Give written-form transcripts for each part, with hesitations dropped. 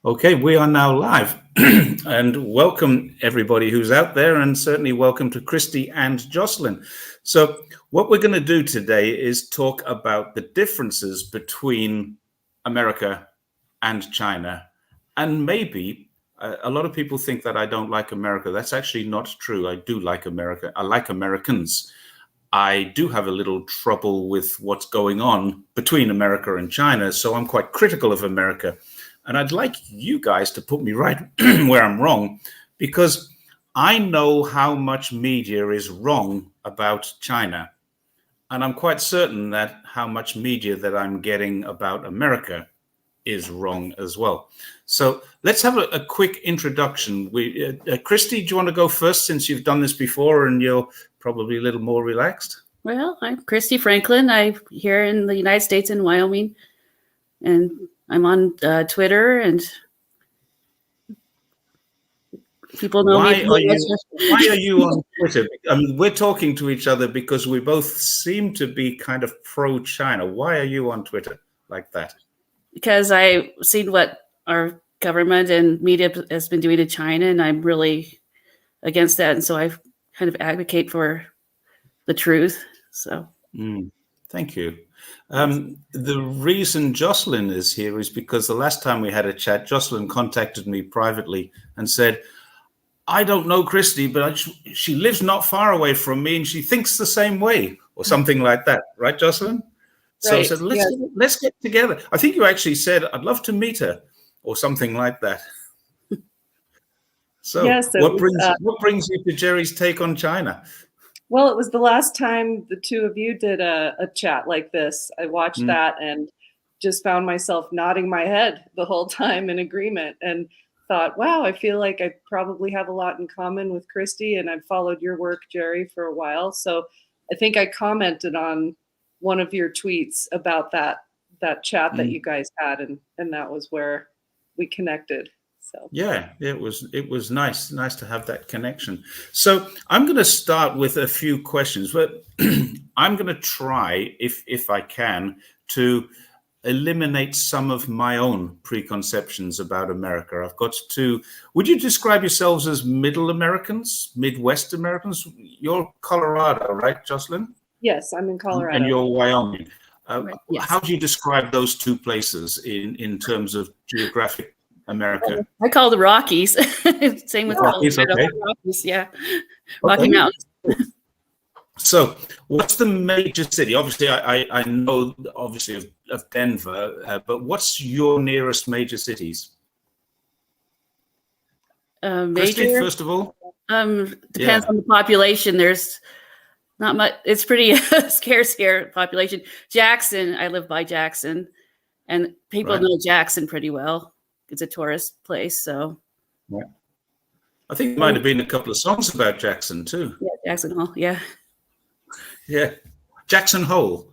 Okay, we are now live. And welcome everybody who's out there, and certainly welcome to Christy and Joslyn. So what we're going to do today is talk about the differences between America and China. And maybe a lot of people think that I don't like America. That's actually not true. I do like America. I like Americans. I do have a little trouble with what's going on between America and China, so I'm quite critical of America. And I'd like you guys to put me right where I'm wrong, because I know how much media is wrong about China. And I'm quite certain that how much media that I'm getting about America is wrong as well. So let's have a quick introduction. Christy, do you want to go first, since you've done this before and you're probably a little more relaxed? Well, I'm Christy Franklin. I'm here in the United States in Wyoming, and I'm on Twitter, and people know me. Why are you on Twitter? I mean, we're talking to each other because we both seem to be kind of pro-China. Why are you on Twitter like that? Because I've seen what our government and media has been doing to China, and I'm really against that. And so I kind of advocate for the truth. So, thank you. The reason Joslyn is here is because the last time we had a chat, Joslyn contacted me privately and said, I don't know Christy, but she lives not far away from me and she thinks the same way, or something like that. Right, Joslyn? So right. I said, let's get together. I think you actually said, I'd love to meet her, or something like that. So yes, what brings you to Jerry's take on China? Well, it was the last time the two of you did a chat like this. I watched that and just found myself nodding my head the whole time in agreement, and thought, wow, I feel like I probably have a lot in common with Christy, and I've followed your work, Jerry, for a while. So I think I commented on one of your tweets about that chat that you guys had, and that was where we connected. So yeah, it was nice to have that connection. So I'm going to start with a few questions, but I'm going to try, if I can, to eliminate some of my own preconceptions about America. I've got to. Would you describe yourselves as Middle Americans, Midwest Americans? You're Colorado, right, Joslyn? Yes, I'm in Colorado. And you're Wyoming. Yes. How do you describe those two places in terms of geographic America? I call the Rockies. Same with Rockies, okay. Rockies, yeah. Rocky Mountains. So what's the major city? Obviously, I know obviously of Denver, but what's your nearest major cities? Christy, first of all? Depends on the population. There's not much. It's pretty scarce population. Jackson, I live by Jackson, and people know Jackson pretty well. It's a tourist place, so. Yeah. I think there might have been a couple of songs about Jackson too. Yeah, Jackson Hole, yeah. Yeah, Jackson Hole.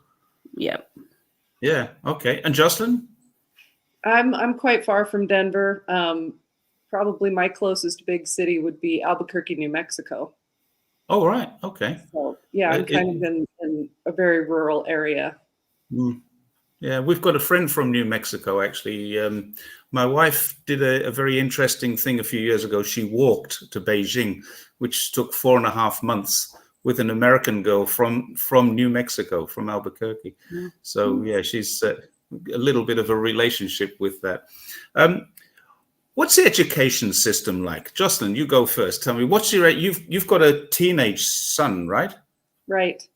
Yeah. Yeah, okay. And Joslyn? I'm quite far from Denver. Probably my closest big city would be Albuquerque, New Mexico. Oh, right. Okay. So, yeah, I'm kind of in a very rural area. Yeah, we've got a friend from New Mexico, actually. My wife did a very interesting thing a few years ago. She walked to Beijing, which took 4.5 months, with an American girl from New Mexico, from Albuquerque. So, yeah, she's a little bit of a relationship with that. What's the education system like? Joslyn, you go first. Tell me, you've got a teenage son, right? Right.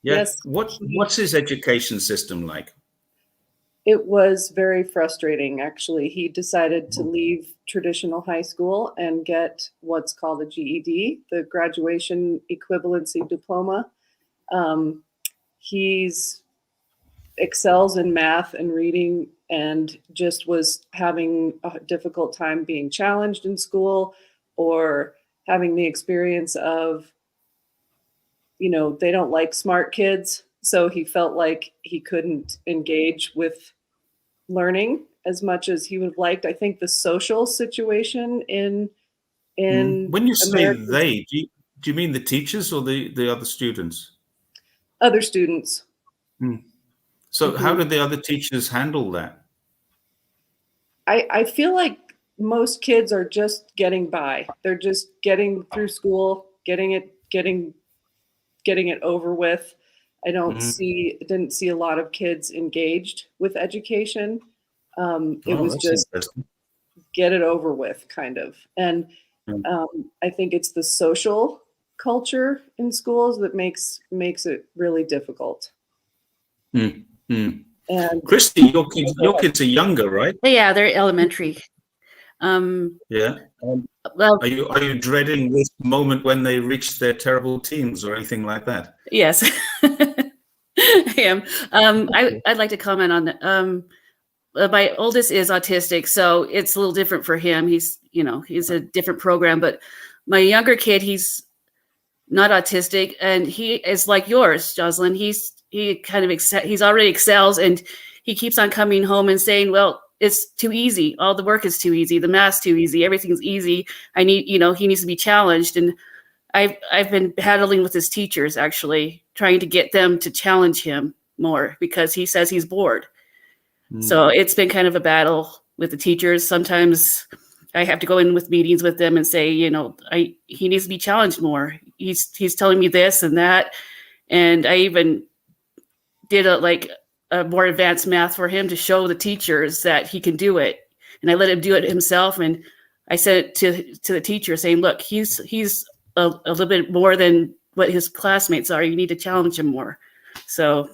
Yeah. Yes. What's his education system like? It was very frustrating, actually. He decided to leave traditional high school and get what's called a GED, the graduation equivalency diploma. He's excels in math and reading, and just was having a difficult time being challenged in school, or having the experience of, they don't like smart kids. So he felt like he couldn't engage with learning as much as he would have liked. I think the social situation in when you say they, do you mean the teachers or the other students? Other students. So how did the other teachers handle that? I feel like most kids are just getting by. They're just getting through school, getting it over with. I didn't see a lot of kids engaged with education. It was just get it over with, kind of. And I think it's the social culture in schools that makes it really difficult. And Christy, your kids are younger, right? Yeah, they're elementary. Well, are you dreading this moment when they reach their terrible teens or anything like that? Yes, I am. I'd like to comment on that. My oldest is autistic, so it's a little different for him. He's a different program, but my younger kid, he's not autistic, and he is like yours, Joslyn. He kind of he's already excels, and he keeps on coming home and saying, well, it's too easy. All the work is too easy. The math's too easy. Everything's easy. He needs to be challenged. And I've been battling with his teachers, actually, trying to get them to challenge him more because he says he's bored. So it's been kind of a battle with the teachers. Sometimes I have to go in with meetings with them and say, he needs to be challenged more. He's telling me this and that. And I even did a more advanced math for him to show the teachers that he can do it. And I let him do it himself. And I said it to the teacher saying, look, he's a little bit more than what his classmates are. You need to challenge him more. So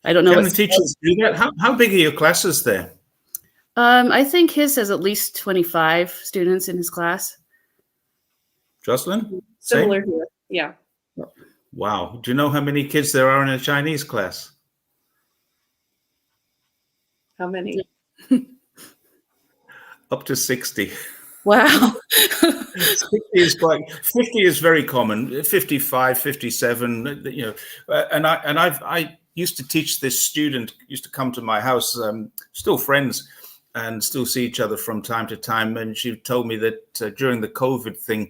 I don't know. Can the teachers do that? How big are your classes there? I think his has at least 25 students in his class. Joslyn? Similar here. Yeah. Wow. Do you know how many kids there are in a Chinese class? How many? Up to 60. Wow. 50 is very common. 55, 57, and I used to teach this student, used to come to my house, still friends, and still see each other from time to time. And she told me that during the COVID thing,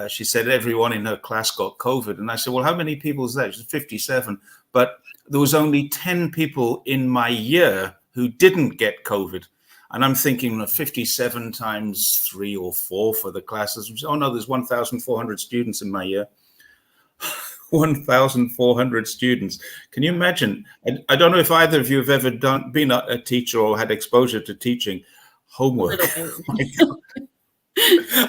she said everyone in her class got COVID. And I said, well, how many people is that? She said 57. But there was only 10 people in my year who didn't get COVID. And I'm thinking 57 times 3 or 4 for the classes. Oh, no, there's 1,400 students in my year. 1,400 students. Can you imagine? I don't know if either of you have ever been a teacher or had exposure to teaching homework.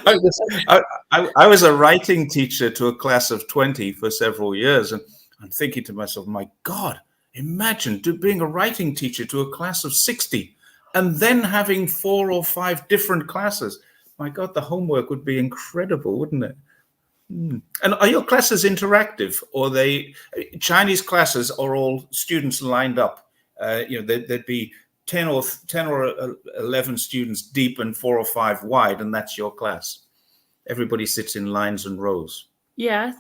I was a writing teacher to a class of 20 for several years. And I'm thinking to myself, my God, imagine being a writing teacher to a class of 60 and then having 4 or 5 different classes. My God, the homework would be incredible, wouldn't it? And are your classes interactive, or Chinese classes are all students lined up? There'd be 10 or 11 students deep and 4 or 5 wide, and that's your class. Everybody sits in lines and rows. Yeah,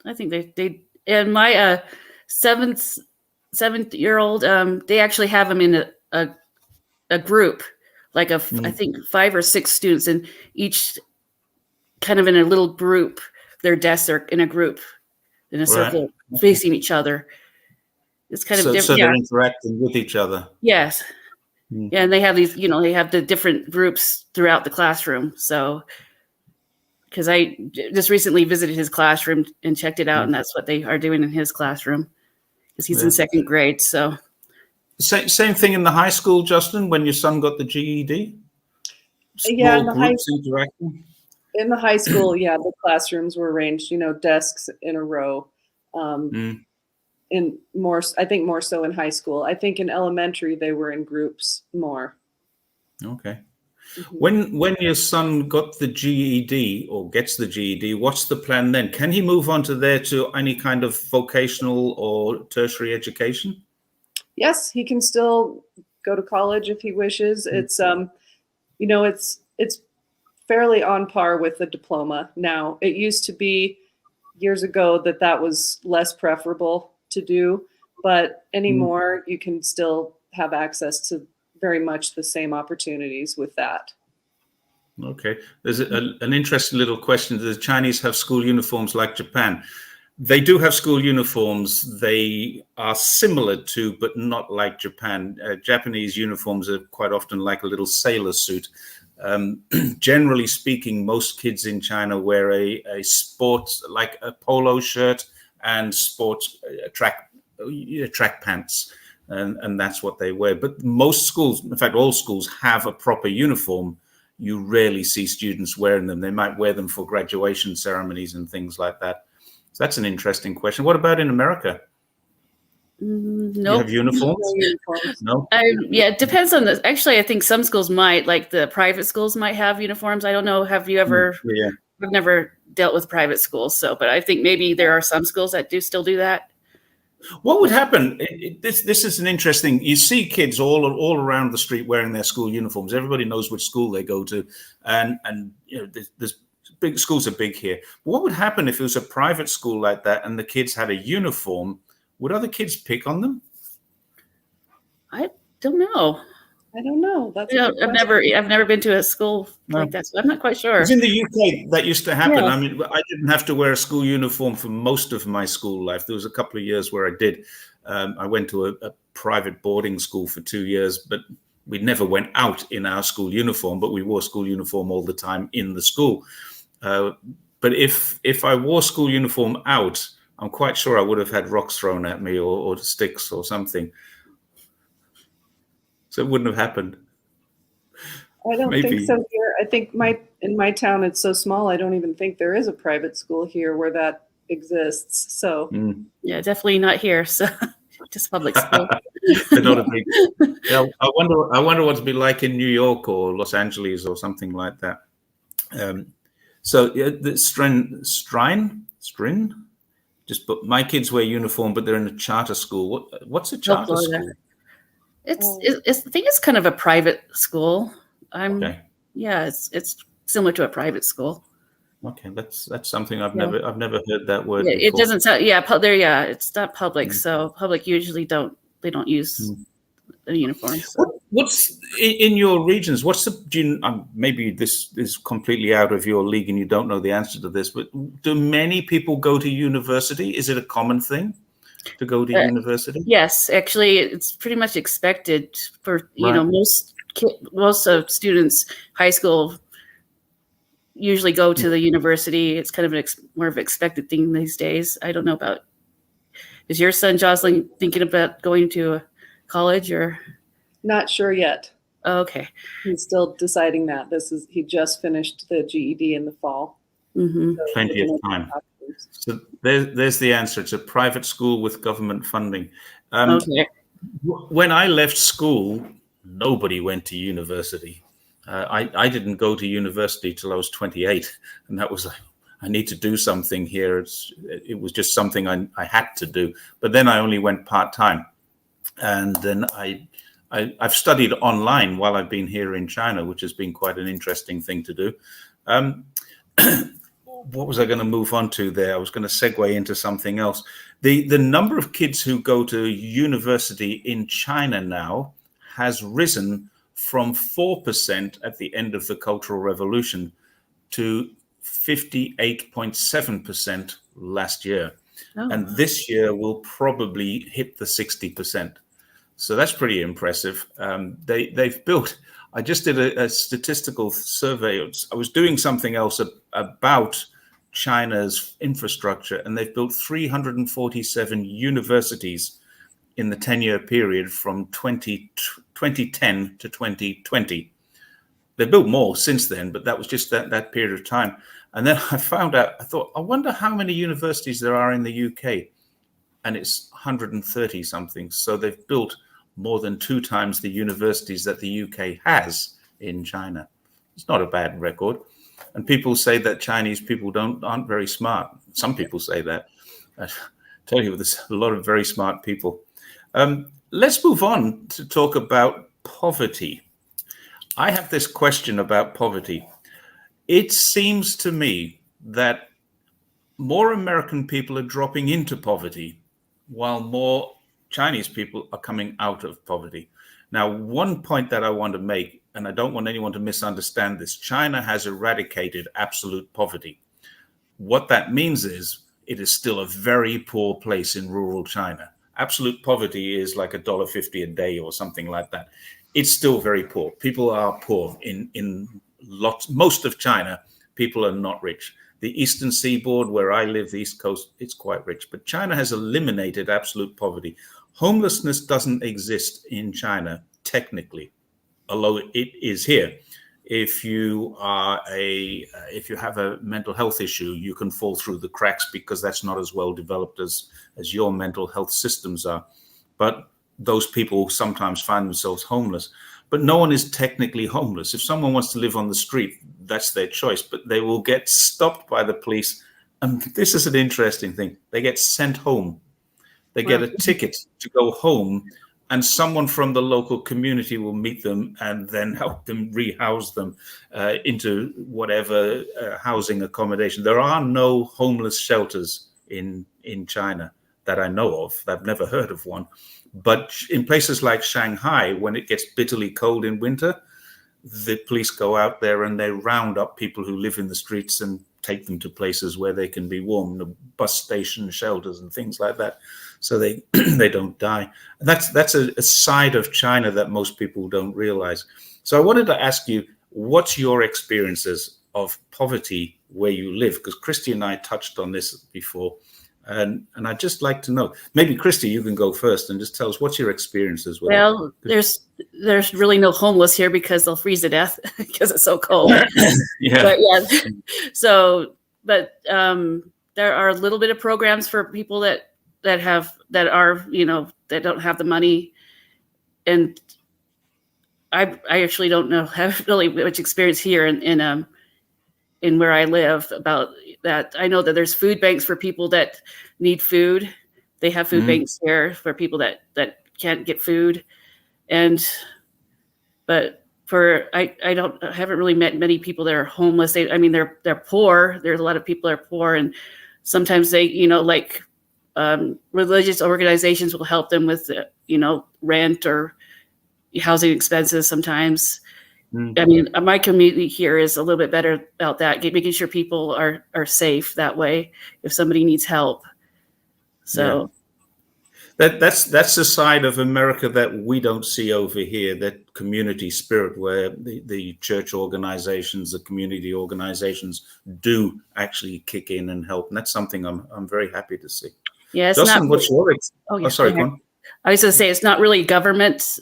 I think they and my 7-year-old, they actually have them in a group, I think 5 or 6 students, and each kind of in a little group. Their desks are in a group, in a circle, facing each other. It's kind of different. So they're interacting with each other. Yes. Yeah, and they have these, they have the different groups throughout the classroom. So, because I just recently visited his classroom and checked it out, and that's what they are doing in his classroom, because he's in 2nd grade. So, same thing in the high school, Justin. When your son got the GED, Small groups interacting. In the high school, the classrooms were arranged, desks in a row. I think more so in high school. I think in elementary they were in groups more. Okay. When your son got the GED or gets the GED, what's the plan then? Can he move on to any kind of vocational or tertiary education? Yes, he can still go to college if he wishes. It's it's fairly on par with a diploma now. It used to be years ago that was less preferable to do, but anymore you can still have access to very much the same opportunities with that. Okay. There's an interesting little question. Do the Chinese have school uniforms like Japan? They do have school uniforms. They are similar to, but not like Japan. Japanese uniforms are quite often like a little sailor suit. Generally speaking, most kids in China wear a sports, like a polo shirt and sports track pants, and that's what they wear. But most schools, in fact, all schools have a proper uniform. You rarely see students wearing them. They might wear them for graduation ceremonies and things like that. So that's an interesting question. What about in America? No. You have uniforms? No. Yeah, it depends on the. Actually, I think some schools might, like the private schools, might have uniforms. I don't know. Have you ever? Yeah. I've never dealt with private schools, but I think maybe there are some schools that do still do that. What would happen? This is an interesting. You see kids all around the street wearing their school uniforms. Everybody knows which school they go to, and there's big schools are big here. What would happen if it was a private school like that and the kids had a uniform? Would other kids pick on them? I don't know. I don't know. That's I've never been to a school like that, so I'm not quite sure. It's in the UK that used to happen. Yeah. I mean, I didn't have to wear a school uniform for most of my school life. There was a couple of years where I did. I went to a private boarding school for 2 years, but we never went out in our school uniform, but we wore school uniform all the time in the school. But if I wore school uniform out, I'm quite sure I would have had rocks thrown at me or sticks or something. So it wouldn't have happened. I don't think so here. I think in my town, it's so small, I don't even think there is a private school here where that exists. So yeah, definitely not here. So just public school. They're not a big. Yeah, I wonder what it'd be like in New York or Los Angeles or something like that. So yeah, the Strin. Just, but my kids wear uniform, but they're in a charter school. What's a charter school? I think it's kind of a private school. Okay. Yeah, it's similar to a private school. Okay, that's something I've never heard that word. Yeah, before. it doesn't sound. Yeah, it's not public. So public usually don't use a uniform. So. What's in your regions? Maybe this is completely out of your league and you don't know the answer to this, but do many people go to university? Is it a common thing to go to university? Yes, actually, it's pretty much expected for most of students. High school usually go to the university. It's kind of more of an expected thing these days. I don't know about. Is your son Joslyn thinking about going to college or? Not sure yet. Oh, okay. He's still deciding that. He just finished the GED in the fall. Mm-hmm. So plenty of time. So there's the answer. It's a private school with government funding. Okay. When I left school, nobody went to university. I didn't go to university till I was 28, and that was like, I need to do something here. It was just something I had to do. But then I only went part-time, and then I've studied online while I've been here in China, which has been quite an interesting thing to do. What was I going to move on to there? I was going to segue into something else. The number of kids who go to university in China now has risen from 4% at the end of the Cultural Revolution to 58.7% last year. Oh. And this year will probably hit the 60%. So that's pretty impressive. They've built, I just did a statistical survey. I was doing something else about China's infrastructure, and they've built 347 universities in the 10-year period from 2010 to 2020. They built more since then, but that was just that period of time. And then I found out, I thought, I wonder how many universities there are in the UK. And it's 130 something. So they've built more than 2 times the universities that the UK has in China. It's not a bad record. And people say that Chinese people aren't very smart. Some people say that. I tell you, there's a lot of very smart people. Let's move on to talk about poverty. I have this question about poverty. It seems to me that more American people are dropping into poverty while more Chinese people are coming out of poverty. Now, one point that I want to make, and I don't want anyone to misunderstand this, China has eradicated absolute poverty. What that means is it is still a very poor place in rural China. Absolute poverty is like $1.50 a day or something like that. It's still very poor. People are poor in most of China, people are not rich. The eastern seaboard, where I live, the East Coast, it's quite rich. But China has eliminated absolute poverty. Homelessness doesn't exist in China, technically, although it is here. If you have a mental health issue, you can fall through the cracks because that's not as well developed as your mental health systems are. But those people sometimes find themselves homeless. But no one is technically homeless. If someone wants to live on the street, that's their choice. But they will get stopped by the police. And this is an interesting thing. They get sent home. They get a ticket to go home, and someone from the local community will meet them and then help them rehouse them into whatever housing accommodation. There are no homeless shelters in China that I know of. I've never heard of one. But in places like Shanghai, when it gets bitterly cold in winter, the police go out there and they round up people who live in the streets and take them to places where they can be warm, the bus station shelters and things like that, so they they don't die. And that's a side of China that most people don't realize. So I wanted to ask you, what's your experiences of poverty where you live? Because Christy and I touched on this before. And I'd just like to know, maybe Christy, you can go first and just tell us what's your experiences with Well, there's really no homeless here because they'll freeze to death because it's so cold. Yeah. But there are a little bit of programs for people that don't have the money. And I actually don't have really much experience here in where I live about that. I know that there's food banks for people that need food. They have food banks here for people that can't get food. But I haven't really met many people that are homeless. They're poor. There's a lot of people that are poor, and sometimes they, religious organizations will help them with, rent or housing expenses sometimes. My community here is a little bit better about that, making sure people are safe that way if somebody needs help. So that's a side of America that we don't see over here, that community spirit where the church organizations, the community organizations do actually kick in and help. And that's something I'm very happy to see. Yeah, Joslyn, what's your sorry, go on. I was going to say, it's not really government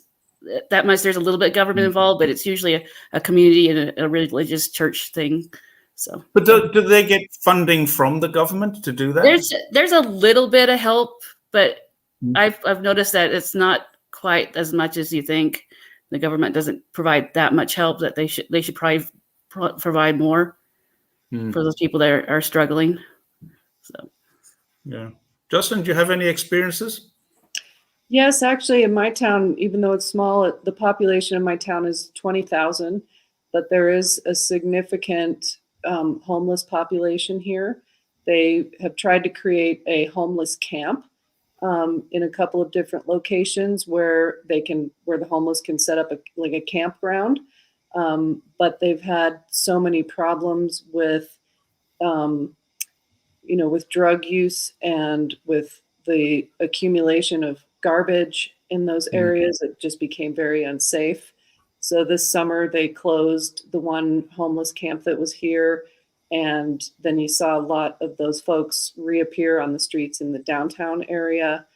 that much. There's a little bit of government involved, but it's usually a community and a religious church thing. So, but do they get funding from the government to do that? There's a little bit of help, but I've noticed that it's not quite as much as you think. The government doesn't provide that much help. That they should probably provide more for those people that are struggling. So, yeah, Joslyn, do you have any experiences? Yes, actually, in my town, even though it's small, the population in my town is 20,000, but there is a significant homeless population here. They have tried to create a homeless camp in a couple of different locations where the homeless can set up a campground. But they've had so many problems with, with drug use and with the accumulation of garbage in those areas. It just became very unsafe. So this summer they closed the one homeless camp that was here. And then you saw a lot of those folks reappear on the streets in the downtown area.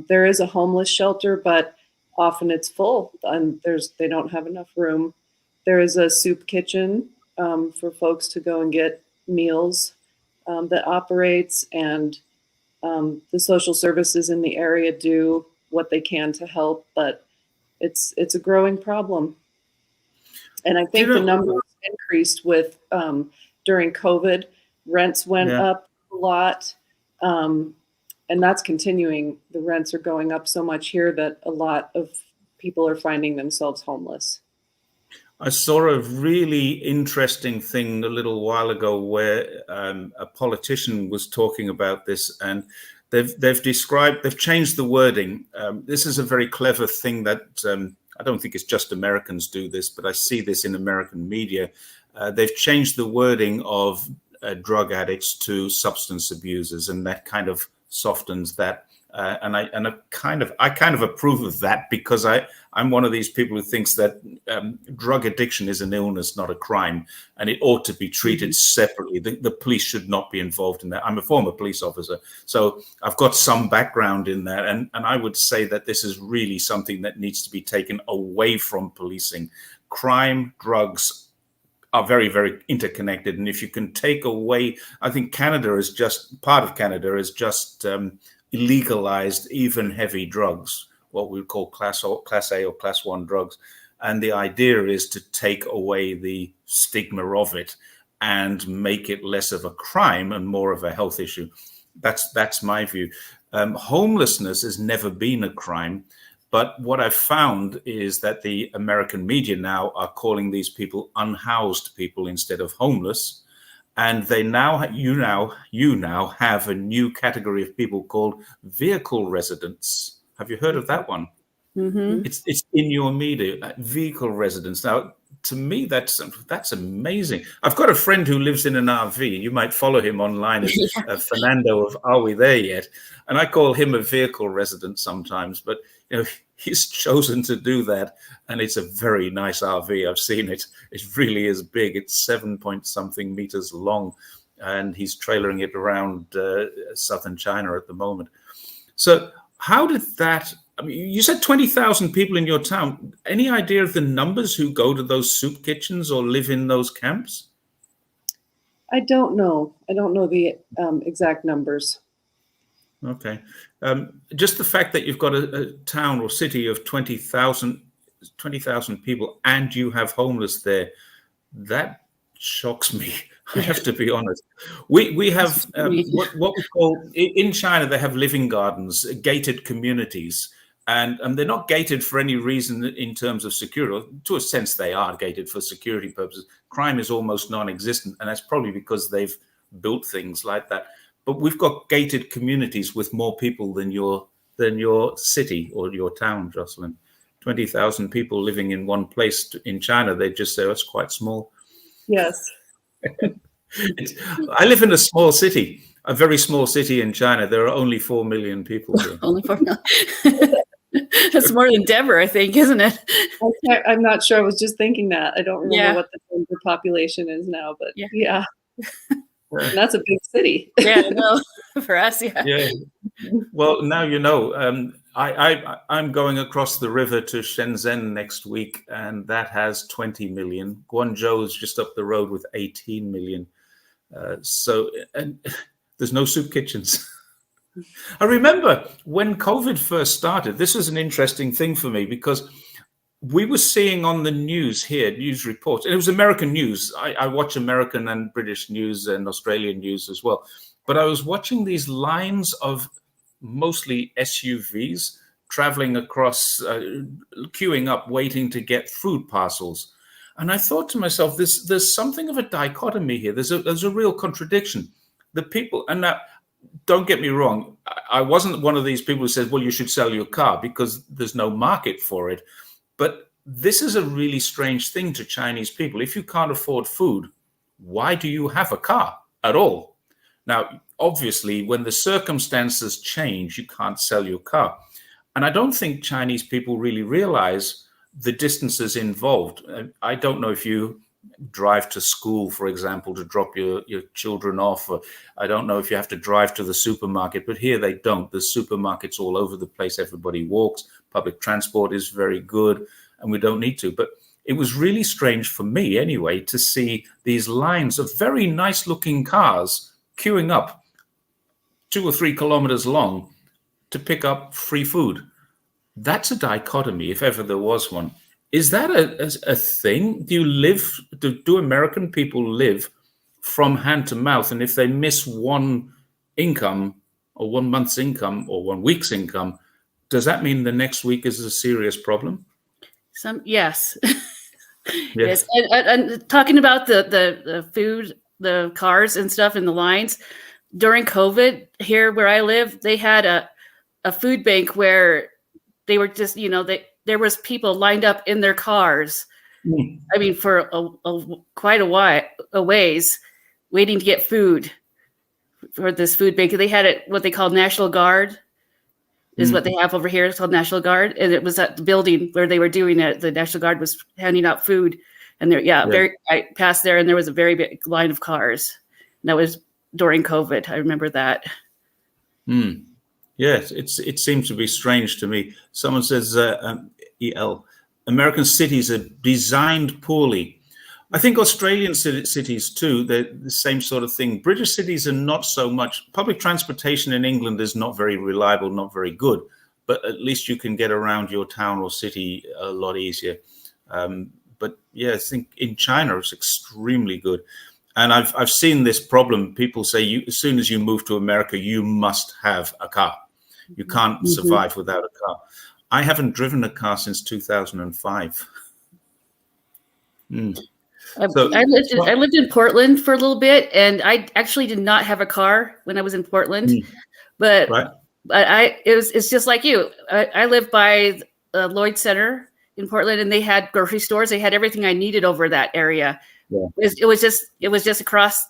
There is a homeless shelter, but often it's full and they don't have enough room. There is a soup kitchen for folks to go and get meals that operates, and the social services in the area do what they can to help, but it's a growing problem. And I think the numbers increased with during COVID. Rents went up a lot, and that's continuing. The rents are going up so much here that a lot of people are finding themselves homeless. I saw a really interesting thing a little while ago where a politician was talking about this, and they've changed the wording. This is a very clever thing that I don't think it's just Americans do this, but I see this in American media. They've changed the wording of drug addicts to substance abusers, and that kind of softens that. I kind of approve of that, because I'm one of these people who thinks that drug addiction is an illness, not a crime, and it ought to be treated separately. The police should not be involved in that. I'm a former police officer, so I've got some background in that, and I would say that this is really something that needs to be taken away from policing. Crime, drugs are very, very interconnected, and if you can take away, I think part of Canada is just legalized even heavy drugs, what we would call class A or class 1 drugs. And the idea is to take away the stigma of it and make it less of a crime and more of a health issue. That's my view. Homelessness has never been a crime, but what I've found is that the American media now are calling these people unhoused people instead of homeless. And you now have a new category of people called vehicle residents. Have you heard of that one? Mm-hmm. It's in your media, vehicle residents. Now, to me, that's amazing. I've got a friend who lives in an RV. You might follow him online as Fernando of Are We There Yet? And I call him a vehicle resident sometimes, but he's chosen to do that, and it's a very nice RV. I've seen it. It really is big. It's 7-point-something meters long, and he's trailering it around southern China at the moment. So how did that... I mean, you said 20,000 people in your town. Any idea of the numbers who go to those soup kitchens or live in those camps? I don't know. I don't know the exact numbers. Okay. Just the fact that you've got a town or city of 20,000 people and you have homeless there, that shocks me. I have to be honest. We have what we call, in China, they have living gardens, gated communities. And they're not gated for any reason in terms of security. To a sense, they are gated for security purposes. Crime is almost non-existent, and that's probably because they've built things like that. But we've got gated communities with more people than your city or your town, Joselyn. 20,000 people living in one place in China, they just say, oh, it's quite small. Yes. I live in a small city, a very small city in China. There are only 4 million people here. Only 4 million. That's more than Denver, I think, isn't it? I'm not sure. I was just thinking that. I don't remember what the Denver population is now, but yeah. And that's a big city. Yeah, I know. For us, yeah. Yeah. Well, now you know. I'm going across the river to Shenzhen next week, and that has 20 million. Guangzhou is just up the road with 18 million. And there's no soup kitchens. I remember when COVID first started, this was an interesting thing for me because we were seeing on the news here, news reports, and it was American news. I watch American and British news and Australian news as well. But I was watching these lines of mostly SUVs traveling across, queuing up, waiting to get food parcels. And I thought to myself, there's something of a dichotomy here. There's a real contradiction. The people, and now, don't get me wrong, I wasn't one of these people who says, well, you should sell your car because there's no market for it. But this is a really strange thing to Chinese people. If you can't afford food, why do you have a car at all? Now, obviously, when the circumstances change, you can't sell your car. And I don't think Chinese people really realize the distances involved. I don't know if you drive to school, for example, to drop your children off. Or I don't know if you have to drive to the supermarket, but here they don't. There's supermarkets all over the place. Everybody walks. Public transport is very good, and we don't need to. But it was really strange for me, anyway, to see these lines of very nice-looking cars queuing up 2 or 3 kilometers long to pick up free food. That's a dichotomy, if ever there was one. Is that a thing? Do American people live from hand to mouth? And if they miss one income or 1 month's income or 1 week's income, does that mean the next week is a serious problem? Yes. Yes. And talking about the food, the cars and stuff and the lines, during COVID here where I live, they had a food bank where they were just, there was people lined up in their cars. I mean, for quite a ways, waiting to get food for this food bank. They had it, what they call National Guard. is what they have over here. It's called National Guard. And it was at the building where they were doing it. The National Guard was handing out food. And there, I passed there and there was a very big line of cars. And that was during COVID. I remember that. Yes, it seems to be strange to me. Someone says, EL, American cities are designed poorly. I think Australian cities too, they're the same sort of thing. British cities are not so much. Public transportation in England is not very reliable, not very good, but at least you can get around your town or city a lot easier. But yeah, I think in China it's extremely good. And I've seen this problem. People say as soon as you move to America, you must have a car. You can't survive without a car. I haven't driven a car since 2005. I lived in Portland for a little bit, and I actually did not have a car when I was in Portland. But it's just like you. I lived by Lloyd Center in Portland, and they had grocery stores. They had everything I needed over that area. Yeah. It was just across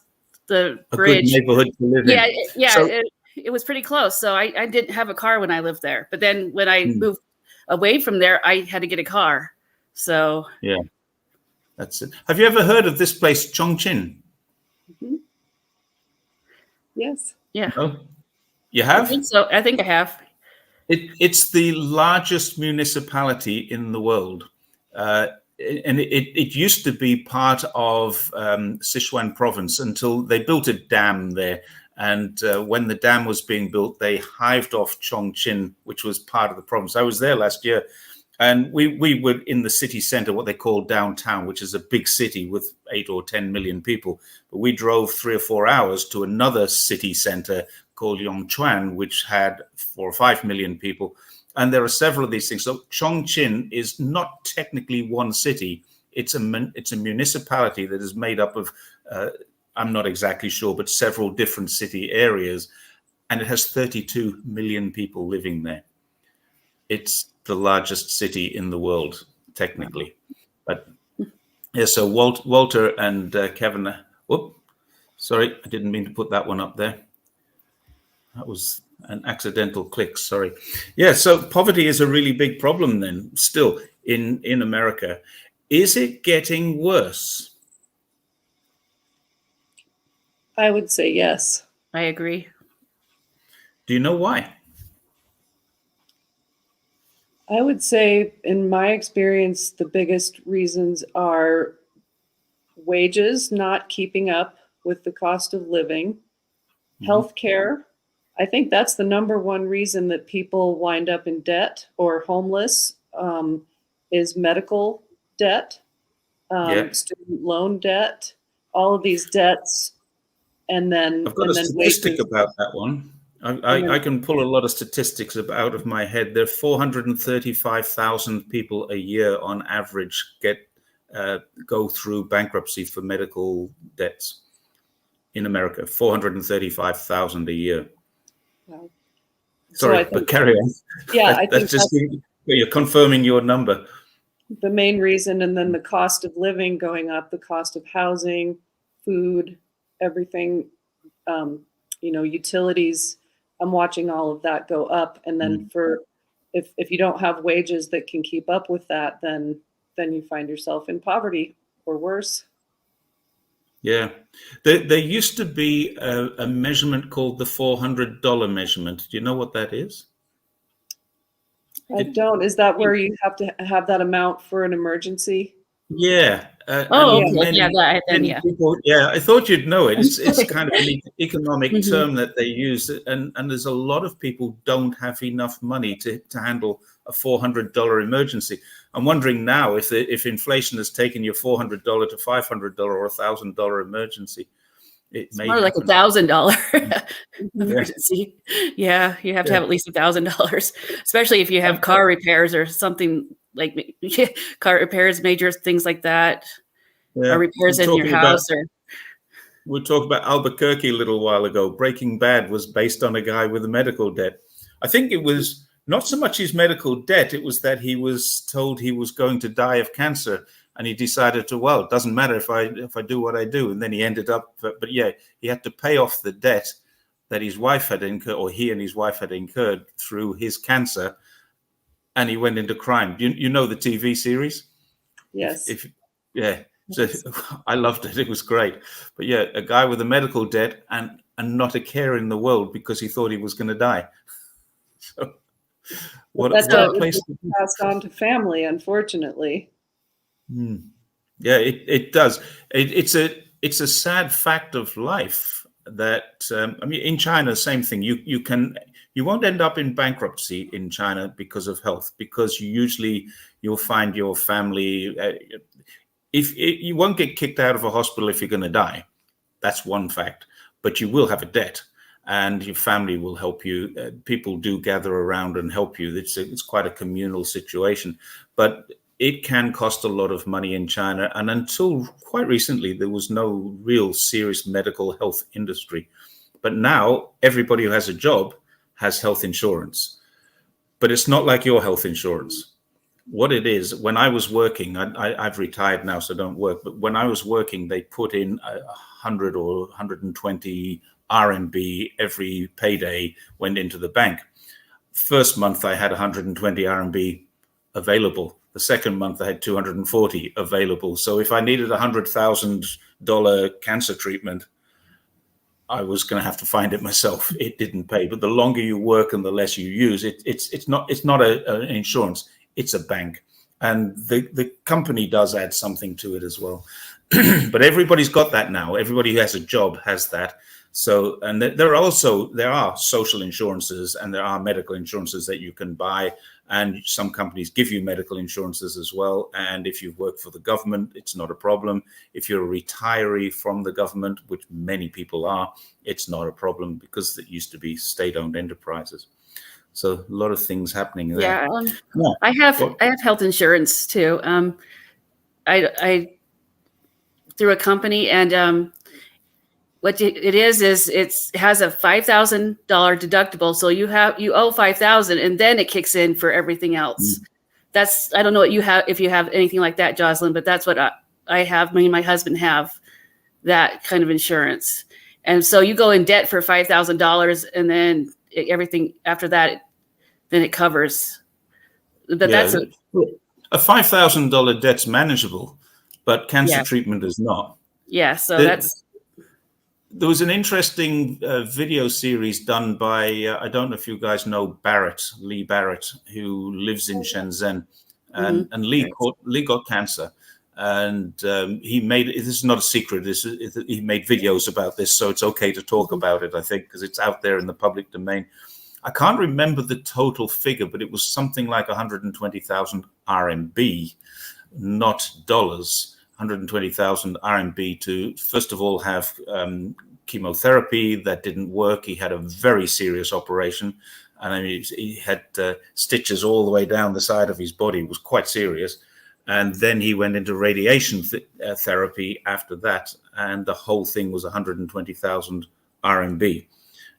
the bridge. A good neighborhood to live in. Yeah. So, it was pretty close. So I didn't have a car when I lived there. But then when I moved away from there, I had to get a car. So yeah. That's it. Have you ever heard of this place, Chongqing? Yes. Yeah. Oh, you have? I think I have. It's the largest municipality in the world. And it used to be part of Sichuan province until they built a dam there. And when the dam was being built, they hived off Chongqing, which was part of the province. I was there last year. And we were in the city center, what they call downtown, which is a big city with 8 or 10 million people. But we drove 3 or 4 hours to another city center called Yongchuan, which had 4 or 5 million people. And there are several of these things. So Chongqing is not technically one city. It's a municipality that is made up of, I'm not exactly sure, but several different city areas. And it has 32 million people living there. It's the largest city in the world, technically. But yeah, so Walter and Kevin, sorry, I didn't mean to put that one up there. That was an accidental click, sorry. Yeah, so poverty is a really big problem then, still, in America. Is it getting worse? I would say yes. I agree. Do you know why? I would say, in my experience, the biggest reasons are wages not keeping up with the cost of living, healthcare. I think that's the number one reason that people wind up in debt or homeless, is medical debt, student loan debt, all of these debts. And then I've got a statistic about that one. I can pull a lot of statistics out of my head. There are 435,000 people a year on average go through bankruptcy for medical debts in America. 435,000 a year. Wow. Sorry, but carry on. Yeah, I think that's you're confirming your number. The main reason, and then the cost of living going up, the cost of housing, food, everything, utilities. I'm watching all of that go up. And then if you don't have wages that can keep up with that, then you find yourself in poverty or worse. Yeah. There used to be a measurement called the $400 measurement. Do you know what that is? I don't. Is that where you have to have that amount for an emergency? Yeah. People, I thought you'd know it. It's kind of an economic term that they use, and there's a lot of people don't have enough money to handle a $400 emergency. I'm wondering now if inflation has taken your $400 to $500 or $1,000 emergency. It's more like $1,000 emergency. Yeah, you have to have at least $1,000, especially if you have car repairs or something like car repairs, major things like that, or repairs in your house. We talked about Albuquerque a little while ago. Breaking Bad was based on a guy with a medical debt. I think it was not so much his medical debt, it was that he was told he was going to die of cancer. And he decided to, it doesn't matter if I do what I do. And then he ended up, but he had to pay off the debt that his wife had incurred, or he and his wife had incurred through his cancer, and he went into crime. You know the TV series? Yes. Yeah. So I loved it. It was great. But yeah, a guy with a medical debt and not a care in the world because he thought he was going to die. So what a place to be. Passed on to family, unfortunately. Yeah, it does. It's a sad fact of life that I mean, in China, same thing. You won't end up in bankruptcy in China because of health, because you'll find your family. If you won't get kicked out of a hospital if you're going to die, that's one fact. But you will have a debt, and your family will help you. People do gather around and help you. It's quite a communal situation, but it can cost a lot of money in China. And until quite recently, there was no real serious medical health industry. But now everybody who has a job has health insurance. But it's not like your health insurance. What it is, when I was working, I've retired now, so I don't work. But when I was working, they put in 100 or 120 RMB every payday went into the bank. First month, I had 120 RMB available. The second month, I had 240 available. So if I needed $100,000 cancer treatment, I was going to have to find it myself. It didn't pay. But the longer you work and the less you use it, it's not an insurance. It's a bank, and the company does add something to it as well. But everybody's got that now. Everybody who has a job has that. So, and there are social insurances and there are medical insurances that you can buy, and some companies give you medical insurances as well. And if you work for the government, it's not a problem. If you're a retiree from the government, which many people are, it's not a problem because it used to be state-owned enterprises. So a lot of things happening there. Yeah, I have health insurance too. I through a company, and what it is it has a $5,000 deductible. So you owe $5,000, and then it kicks in for everything else. That's, I don't know what you have, if you have anything like that, Joslyn, but that's what I have. Me and my husband have that kind of insurance, and so you go in debt for $5,000, and then everything after that, then it covers. But that's a $5,000 debt's manageable, but cancer treatment is not. Yeah, so there was an interesting video series done by I don't know if you guys know Lee Barrett, who lives in Shenzhen, and Lee got cancer, and he made, this is not a secret, he made videos about this, so it's okay to talk about it, I think, because it's out there in the public domain. I can't remember the total figure, but it was something like 120,000 RMB, not dollars. 120,000 RMB to, first of all, have chemotherapy that didn't work. He had a very serious operation. And I mean, he had stitches all the way down the side of his body. It was quite serious. And then he went into radiation therapy after that. And the whole thing was 120,000 RMB.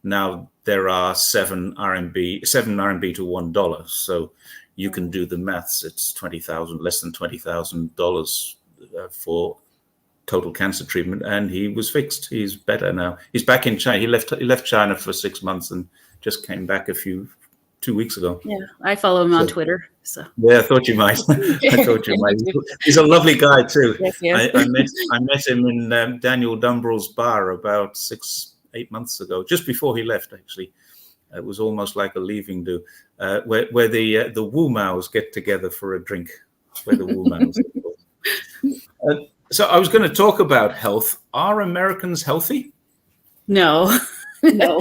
Now, there are 7 RMB to $1. So you can do the maths. It's less than $20,000 for total cancer treatment, and he was fixed. He's better now. He's back in China. He left China for 6 months and just came back 2 weeks ago. Yeah, I follow him on Twitter. So yeah, I thought you might. He's a lovely guy too. Yes. I met him in Daniel Dumbrell's bar about 6-8 months ago, just before he left. Actually, it was almost like a leaving do, where the Wu Maos get together for a drink. Where the Wu Maos. So I was going to talk about health. Are Americans healthy? No. No.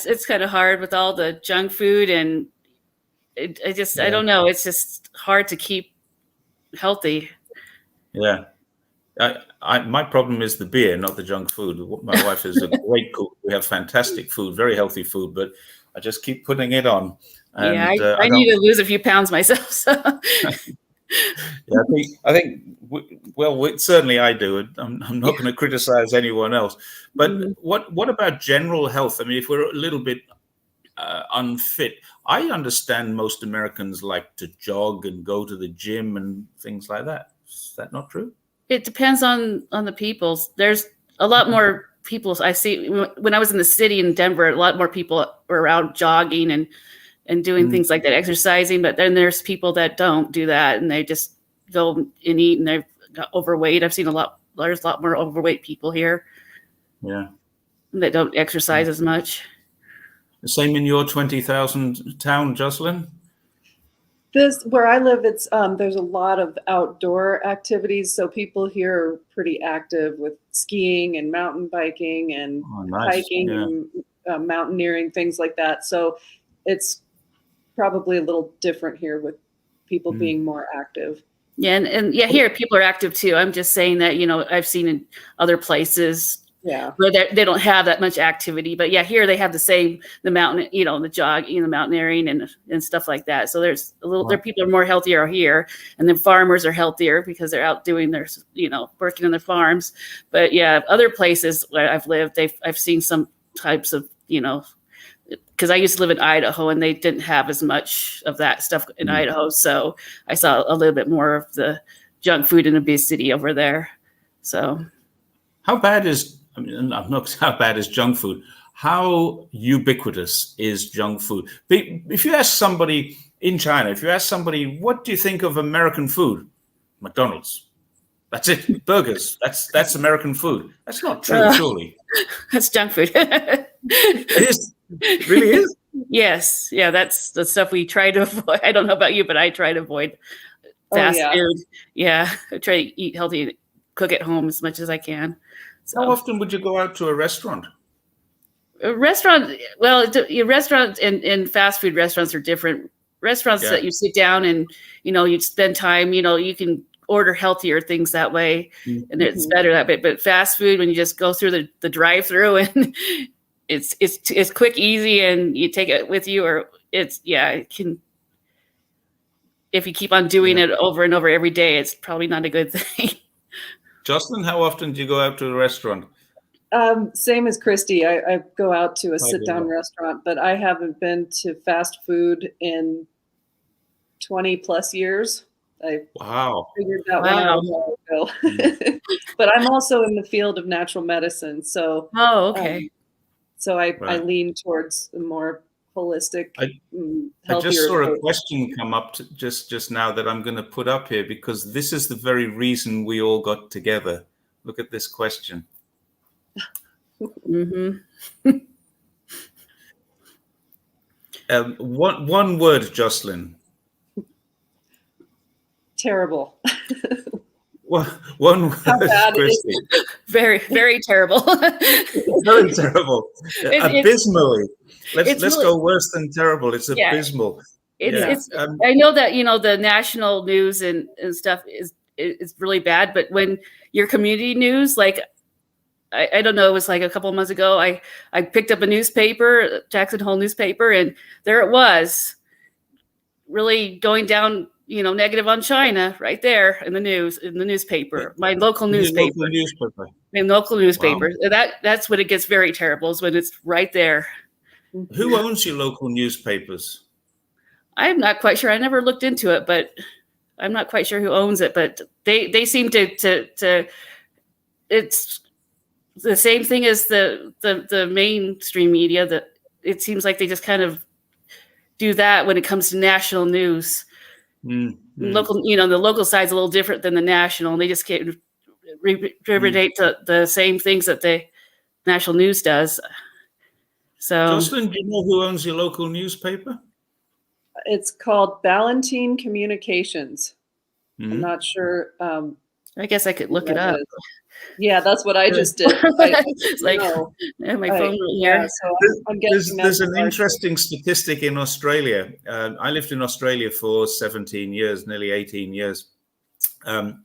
It's kind of hard with all the junk food, and I don't know. It's just hard to keep healthy. Yeah. My problem is the beer, not the junk food. My wife is a great cook. We have fantastic food, very healthy food, but I just keep putting it on. And, I need to lose a few pounds myself. So. I think. Certainly I do. I'm not going to criticize anyone else. But what about general health? I mean, if we're a little bit unfit, I understand most Americans like to jog and go to the gym and things like that. Is that not true? It depends on the people. There's a lot more people I see when I was in the city in Denver, a lot more people were out jogging and doing things like that, exercising. But then there's people that don't do that, and they just go and eat, and they've got overweight. I've seen there's a lot more overweight people here. Yeah. That don't exercise as much. The same in your 20,000 town, Joselyn? This where I live, it's there's a lot of outdoor activities. So people here are pretty active with skiing and mountain biking and hiking and mountaineering, things like that. So it's probably a little different here with people being more active. Yeah, and here people are active too. I'm just saying that, I've seen in other places where they don't have that much activity, but here they have the mountain, the jogging, the mountaineering and stuff like that. So there's their people are more healthier here, and then farmers are healthier because they're out doing their, working on their farms. But other places where I've lived, I've seen some types of, because I used to live in Idaho and they didn't have as much of that stuff in Idaho. So I saw a little bit more of the junk food and obesity over there. So how bad is junk food? How ubiquitous is junk food? If you ask somebody in China, what do you think of American food? McDonald's. That's it. Burgers. That's American food. That's not true, surely. That's junk food. It is. It really is. Yes. Yeah, that's the stuff we try to avoid. I don't know about you, but I try to avoid fast food. Yeah. I try to eat healthy and cook at home as much as I can. So. How often would you go out to a restaurant? A restaurant, restaurants and fast food restaurants are different. Restaurants that you sit down and, you spend time, you can order healthier things that way, and it's better that way. But fast food, when you just go through the drive-through and it's quick, easy, and you take it with you, or it can. If you keep on doing it over and over every day, it's probably not a good thing. Joslyn, how often do you go out to a restaurant? Same as Christy. I go out to a sit-down restaurant, but I haven't been to fast food in 20 plus years. I figured that one out a while ago. But I'm also in the field of natural medicine. So so I lean towards a more holistic, I just saw a question come up just now that I'm going to put up here, because this is the very reason we all got together. Look at this question. One word, Joslyn. Terrible. One word, Christy. Very, very terrible. Very terrible. Abysmally. Let's really go worse than terrible. It's abysmal. I know that the national news and stuff is really bad, but when your community news, like I don't know, it was like a couple of months ago, I picked up a newspaper, Jackson Hole newspaper, and there it was, really going down, negative on China right there in the newspaper, my local newspaper. My local newspaper. Wow. That's when it gets very terrible, is when it's right there. Who owns your local newspapers? I'm not quite sure. I never looked into it, but I'm not quite sure who owns it. But they seem to it's the same thing as the mainstream media. That it seems like they just kind of do that when it comes to national news. Local, the local side's a little different than the national, and they just can't repeat the same things that the national news does. So, Joslyn, do you know who owns your local newspaper? It's called Ballantine Communications. I'm not sure. I guess I could look it up. Yeah, that's what I just did. It's like my phone right here. So there's an interesting statistic in Australia. I lived in Australia for 17 years, nearly 18 years. And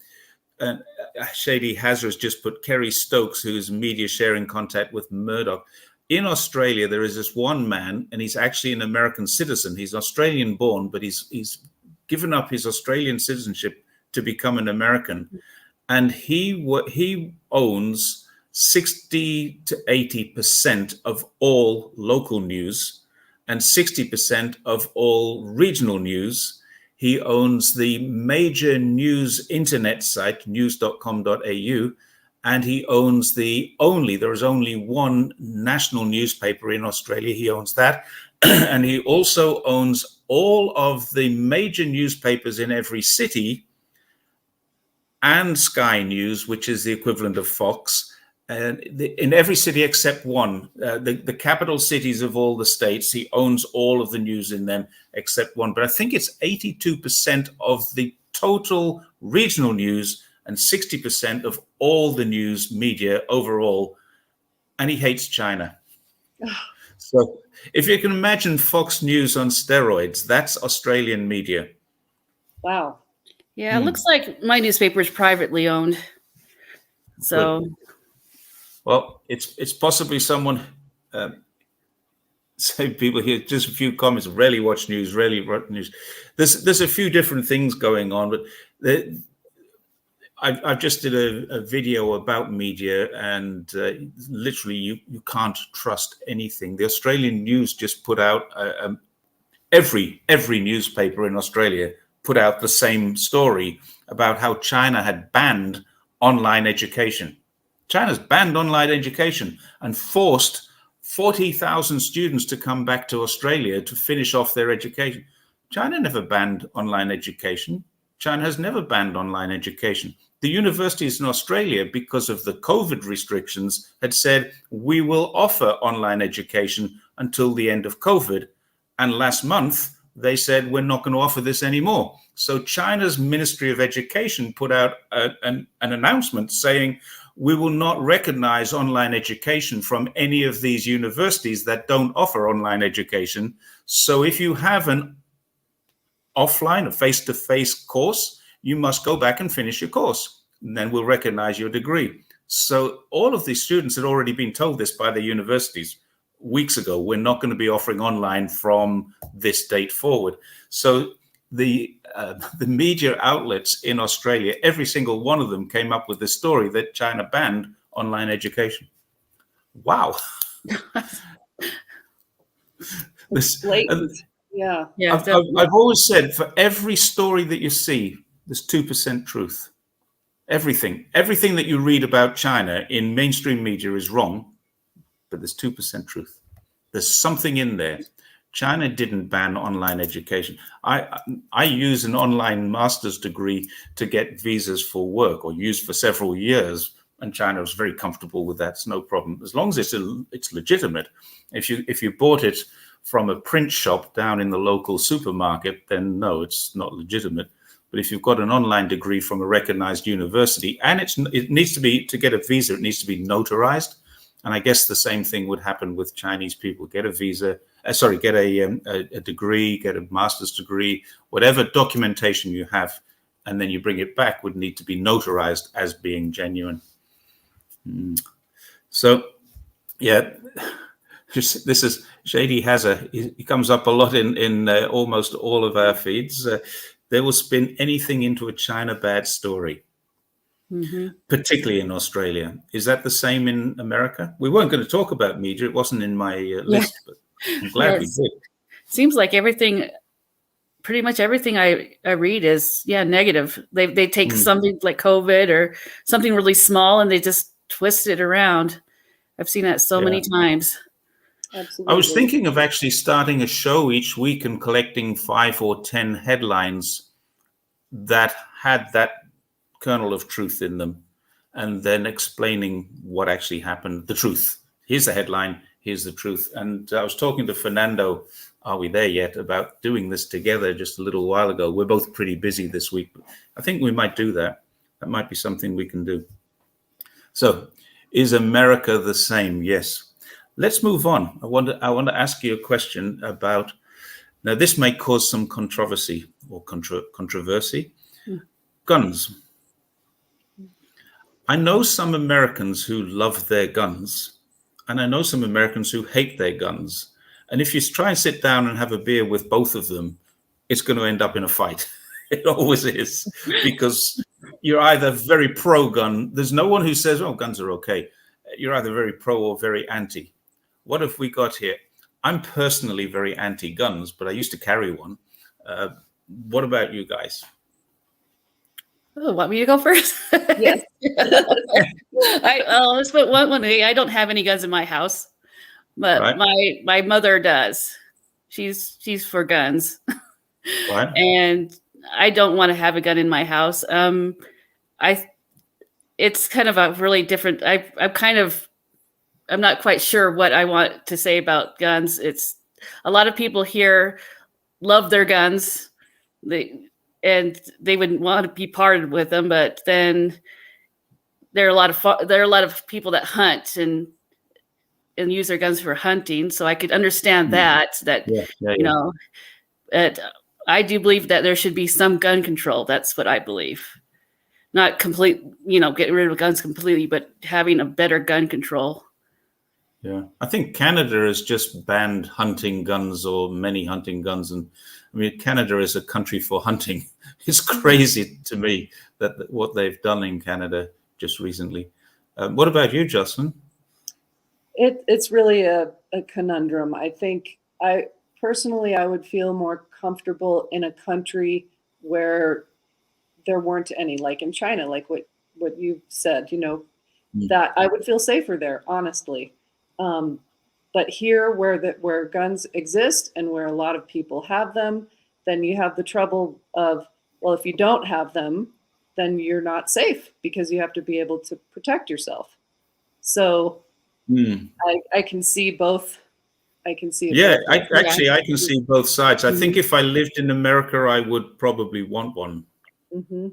Shady Hazard has just put Kerry Stokes, who's media sharing contact with Murdoch. In Australia, there is this one man, and he's actually an American citizen. He's Australian born, but he's given up his Australian citizenship to become an American. And he owns 60 to 80% of all local news and 60% of all regional news. He owns the major news internet site, news.com.au, and he owns there is only one national newspaper in Australia. He owns that. And he also owns all of the major newspapers in every city and Sky News, which is the equivalent of Fox, and in every city except one. The capital cities of all the states, he owns all of the news in them except one. But I think it's 82% of the total regional news and 60% of all the news media overall. And he hates China. So if you can imagine Fox News on steroids, that's Australian media. Wow. Yeah, it looks like my newspaper is privately owned. So, well, it's possibly someone. So people here, just a few comments. Rarely watch news. There's a few different things going on, but I've just did a video about media, and literally you can't trust anything. The Australian News just put out every newspaper in Australia put out the same story about how China had banned online education. China's banned online education and forced 40,000 students to come back to Australia to finish off their education. China never banned online education. China has never banned online education. The universities in Australia, because of the COVID restrictions, had said, we will offer online education until the end of COVID. And last month, they said, we're not going to offer this anymore. So China's Ministry of Education put out an announcement saying, we will not recognize online education from any of these universities that don't offer online education. So if you have an offline, a face-to-face course, you must go back and finish your course, and then we'll recognize your degree. So all of these students had already been told this by the universities weeks ago. We're not going to be offering online from this date forward. So the media outlets in Australia, every single one of them came up with the story that China banned online education. Wow. Yeah. I've always said, for every story that you see, there's 2% truth. Everything that you read about China in mainstream media is wrong, but there's 2% truth. There's something in there. China didn't ban online education. I use an online master's degree to get visas for work, or used for several years, and China was very comfortable with that. It's no problem, as long as it's legitimate. If you bought it from a print shop down in the local supermarket, then no, it's not legitimate. But if you've got an online degree from a recognized university, and it needs to be, to get a visa, it needs to be notarized. And I guess the same thing would happen with Chinese people. Get a visa, get a degree, get a master's degree, whatever documentation you have, and then you bring it back, would need to be notarized as being genuine. So, yeah, this is Shady Hazza. He comes up a lot in almost all of our feeds. They will spin anything into a China bad story. Particularly in Australia. Is that the same in America? We weren't going to talk about media. It wasn't in my list, but I'm glad we did. Seems like pretty much everything I read is negative. They take something like COVID or something really small and they just twist it around. I've seen that so many times. Absolutely. I was thinking of actually starting a show each week and collecting 5 or 10 headlines that had that kernel of truth in them, and then explaining what actually happened, the truth. Here's the headline, here's the truth. And I was talking to Fernando, are we there yet, about doing this together just a little while ago. We're both pretty busy this week, but I think we might do that. That might be something we can do. So, is America the same? Yes. Let's move on. I want to ask you a question about, now this may cause some controversy or controversy. Guns. I know some Americans who love their guns, and I know some Americans who hate their guns. And if you try and sit down and have a beer with both of them, it's going to end up in a fight. It always is, because you're either very pro-gun. There's no one who says, oh, guns are okay. You're either very pro or very anti. What have we got here? I'm personally very anti-guns, but I used to carry one. What about you guys? Oh, want me to go first? Yes. Let's put one way. I don't have any guns in my house, but Right. my mother does. She's for guns, Right. and I don't want to have a gun in my house. It's kind of a really different. I'm not quite sure what I want to say about guns. It's a lot of people here love their guns, and they wouldn't want to be parted with them. But then there are a lot of people that hunt and use their guns for hunting. So I could understand that. You know, I do believe that there should be some gun control. That's what I believe. Not complete, get rid of guns completely, but having a better gun control. Yeah, I think Canada has just banned hunting guns or many hunting guns. And I mean, Canada is a country for hunting. It's crazy to me that what they've done in Canada just recently. What about you, Jocelyn? It's really a conundrum. I think I would feel more comfortable in a country where there weren't any, like in China, like what you said, that I would feel safer there, honestly. But here where guns exist and where a lot of people have them, then you have the trouble of, well, if you don't have them, then you're not safe because you have to be able to protect yourself. So I can see both. I can see it. Yeah, I can see both sides. I think if I lived in America, I would probably want one. Mm-hmm.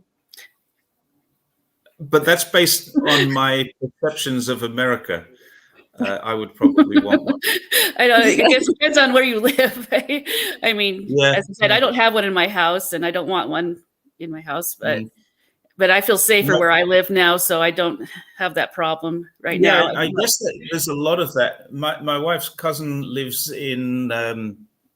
But that's based on my perceptions of America. I would probably want one. I know. I guess it depends on where you live. I mean, as I said, I don't have one in my house, and I don't want one in my house. But I feel safer where I live now, so I don't have that problem now. I guess there's a lot of that. My wife's cousin lives in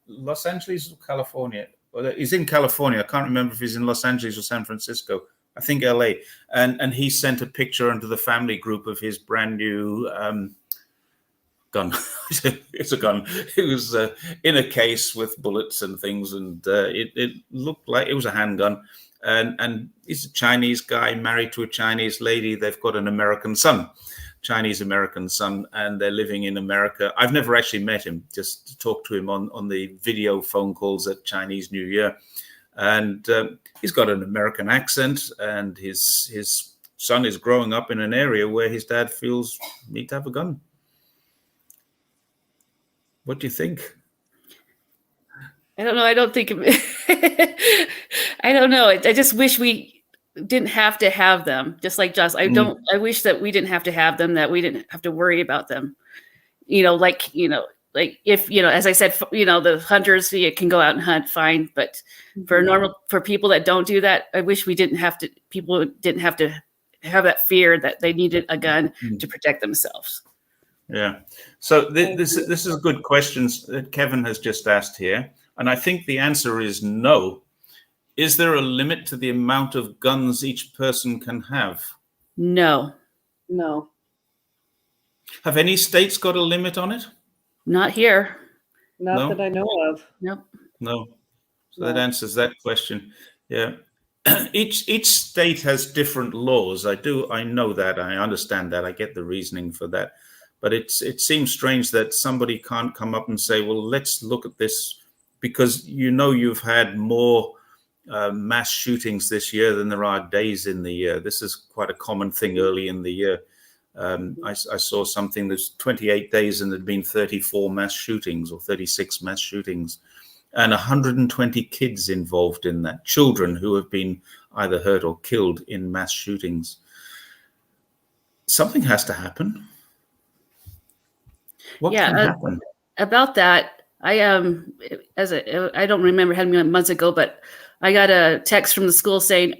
Los Angeles, California. Well, he's in California. I can't remember if he's in Los Angeles or San Francisco. I think LA. And he sent a picture into the family group of his brand new gun. It's a gun. It was in a case with bullets and things, and it looked like it was a handgun. And he's a Chinese guy married to a Chinese lady. They've got an American son, Chinese-American son, and they're living in America. I've never actually met him, just talked to him on the video phone calls at Chinese New Year. And he's got an American accent, and his son is growing up in an area where his dad feels need to have a gun. What do you think? I don't know. I don't think. I don't know. I just wish we didn't have to have them. Just like Joss, I wish that we didn't have to have them. That we didn't have to worry about them. Like if as I said, the hunters can go out and hunt, fine. But for people that don't do that, I wish we didn't have to. People didn't have to have that fear that they needed a gun to protect themselves. Yeah. So this is a good question that Kevin has just asked here. And I think the answer is no. Is there a limit to the amount of guns each person can have? No. Have any states got a limit on it? Not here. Not that I know of. Nope. No. So that answers that question. Yeah. Each state has different laws. I know that. I understand that. I get the reasoning for that. But it seems strange that somebody can't come up and say, well, let's look at this, because you've had more mass shootings this year than there are days in the year. This is quite a common thing early in the year. I saw something, there's 28 days and there'd been 34 mass shootings or 36 mass shootings, and 120 kids involved in that, children who have been either hurt or killed in mass shootings. Something has to happen. What can happen? About that, I don't remember how many months ago, but I got a text from the school saying,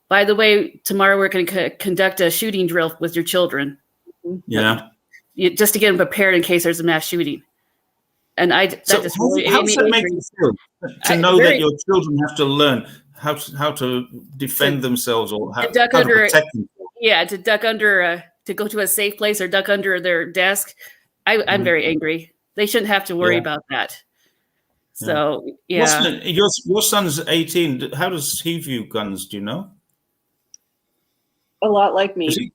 by the way, tomorrow we're going to conduct a shooting drill with your children. Yeah. Just to get them prepared in case there's a mass shooting. And how does that make you feel to know that your children have to learn how to defend themselves or how to protect themselves? Yeah, to duck under, to go to a safe place or duck under their desk. I'm very angry. They shouldn't have to worry about that. So, your son's 18. How does he view guns? Do you know? A lot like me.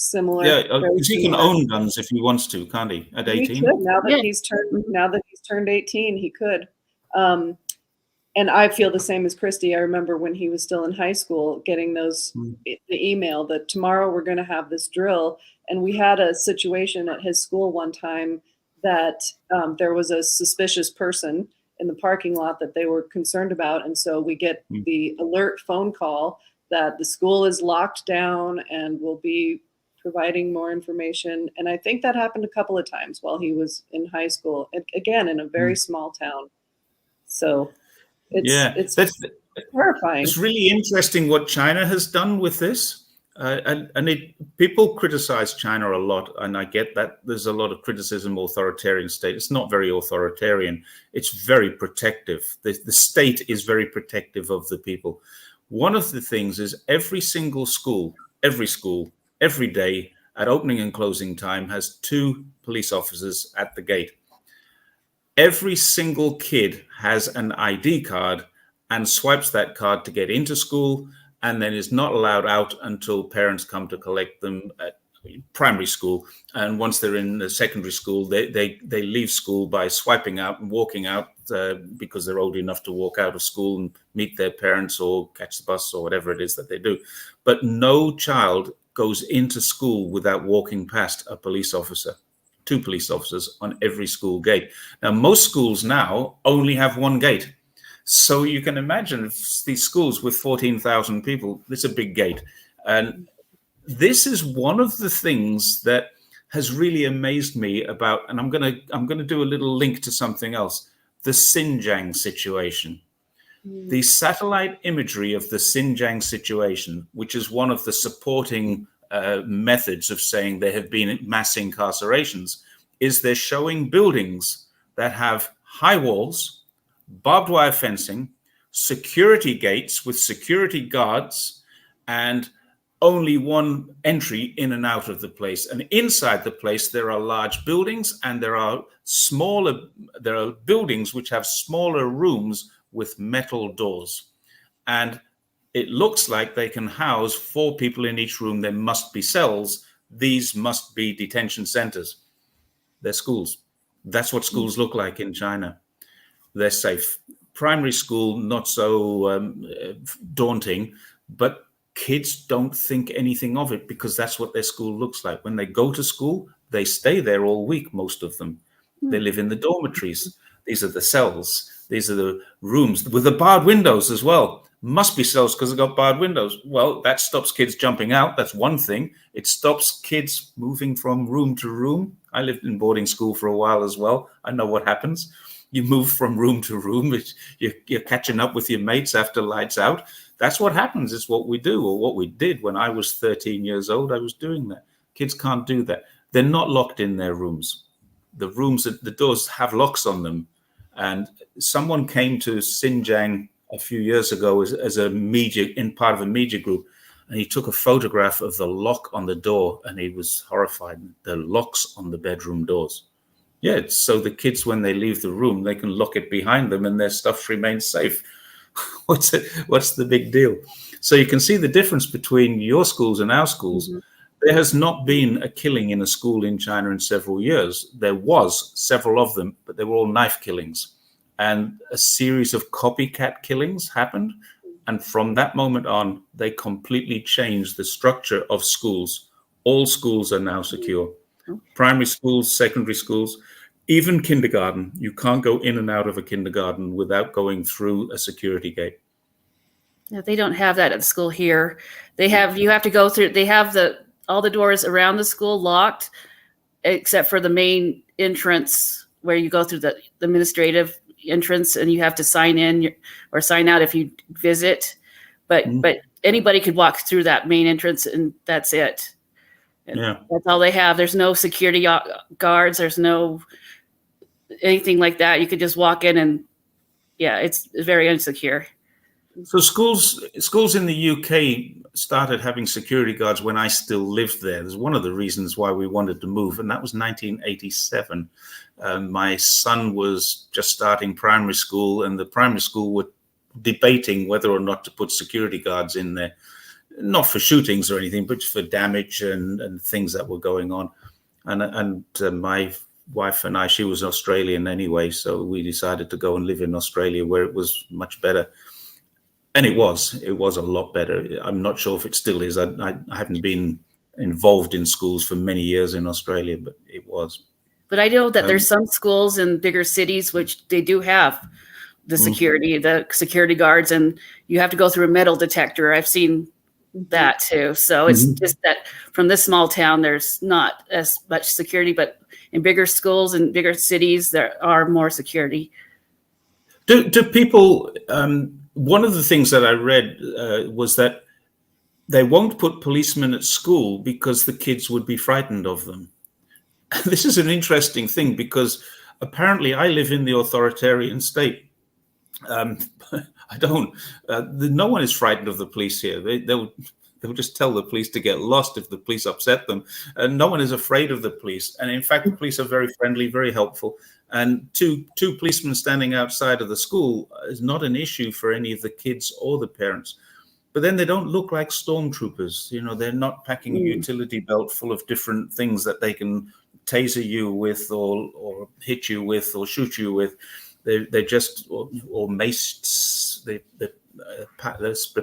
similar. Yeah, very because he can similar. own guns if he wants to, can't he? At He 18. could now that Yeah. he's turned 18, he could. And I feel the same as Christy. I remember when he was still in high school getting the email that tomorrow we're going to have this drill. And we had a situation at his school one time that there was a suspicious person in the parking lot that they were concerned about. And so we get the alert phone call that the school is locked down and will be providing more information. And I think that happened a couple of times while he was in high school, again, in a very small town. So it's terrifying. It's really interesting what China has done with this. People criticize China a lot, and I get that. There's a lot of criticism, authoritarian state. It's not very authoritarian. It's very protective. The state is very protective of the people. One of the things is every school, every day at opening and closing time has 2 police officers at the gate. Every single kid has an ID card and swipes that card to get into school, and then is not allowed out until parents come to collect them at primary school. And once they're in the secondary school, they leave school by swiping out and walking out because they're old enough to walk out of school and meet their parents or catch the bus or whatever it is that they do. But no child goes into school without walking past a police officer. 2 police officers on every school gate. Now, most schools now only have 1 gate. So you can imagine if these schools with 14,000 people, it's a big gate. And this is one of the things that has really amazed me about, and I'm going to do a little link to something else, the Xinjiang situation. The satellite imagery of the Xinjiang situation, which is one of the supporting methods of saying there have been mass incarcerations, is they're showing buildings that have high walls, barbed wire fencing, security gates with security guards, and only 1 entry in and out of the place. And inside the place, there are large buildings, and there are buildings which have smaller rooms with metal doors. And it looks like they can house 4 people in each room. There must be cells. These must be detention centers. They're schools. That's what schools look like in China. They're safe. Primary school, not so daunting, but kids don't think anything of it because that's what their school looks like. When they go to school, they stay there all week, most of them. They live in the dormitories. These are the cells. These are the rooms with the barred windows as well. Must be cells because they've got barred windows. Well, that stops kids jumping out. That's one thing. It stops kids moving from room to room. I lived in boarding school for a while as well. I know what happens. You move from room to room. You're catching up with your mates after lights out. That's what happens. It's what we do, or what we did when I was 13 years old. I was doing that. Kids can't do that. They're not locked in their rooms. The doors have locks on them. And someone came to Xinjiang a few years ago as a media, in part of a media group, and he took a photograph of the lock on the door, and he was horrified. The locks on the bedroom doors. Yeah, it's so the kids, when they leave the room, they can lock it behind them and their stuff remains safe. What's the big deal? So you can see the difference between your schools and our schools. Mm-hmm. There has not been a killing in a school in China in several years. There was several of them, but they were all knife killings. And a series of copycat killings happened. And from that moment on, they completely changed the structure of schools. All schools are now secure. Primary schools, secondary schools, even kindergarten. You can't go in and out of a kindergarten without going through a security gate. No, they don't have that at the school here. You have to go through, they have all the doors around the school locked, except for the main entrance where you go through the administrative entrance, and you have to sign in or sign out if you visit. But anybody could walk through that main entrance, and that's it. Yeah. That's all they have. There's no security guards. There's no anything like that. You could just walk in, and it's very insecure. So schools in the UK started having security guards when I still lived there. There's one of the reasons why we wanted to move, and that was 1987. My son was just starting primary school, and the primary school were debating whether or not to put security guards in there. not for shootings or anything, but for damage and things that were going on. And my wife and I, she was Australian anyway, so we decided to go and live in Australia where it was much better. And it was a lot better. I'm not sure if it still is. I haven't been involved in schools for many years in Australia, but it was. But I know that there's some schools in bigger cities which they do have the security guards, and you have to go through a metal detector. I've seen that too. So it's just that from this small town, there's not as much security, but in bigger schools and bigger cities, there are more security. Do people? One of the things that I read was that they won't put policemen at school because the kids would be frightened of them. This is an interesting thing because apparently I live in the authoritarian state. I don't. No one is frightened of the police here. They'll just tell the police to get lost if the police upset them. And no one is afraid of the police. And in fact, the police are very friendly, very helpful. And two policemen standing outside of the school is not an issue for any of the kids or the parents. But then they don't look like stormtroopers. You know, they're not packing a utility belt full of different things that they can taser you with or hit you with or shoot you with. They just, or mace, the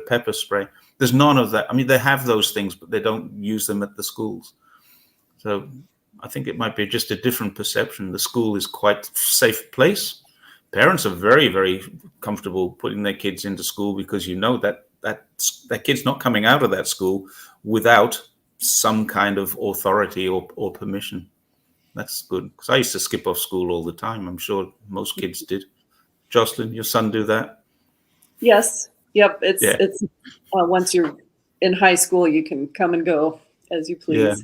pepper spray. There's none of that. I mean, they have those things, but they don't use them at the schools. So I think it might be just a different perception. The school is quite a safe place. Parents are very, very comfortable putting their kids into school because you know that kid's not coming out of that school without some kind of authority or permission. That's good. Because I used to skip off school all the time. I'm sure most kids did. Joslyn, your son do that? Yes. Yep. It's once you're in high school, you can come and go as you please. Yeah.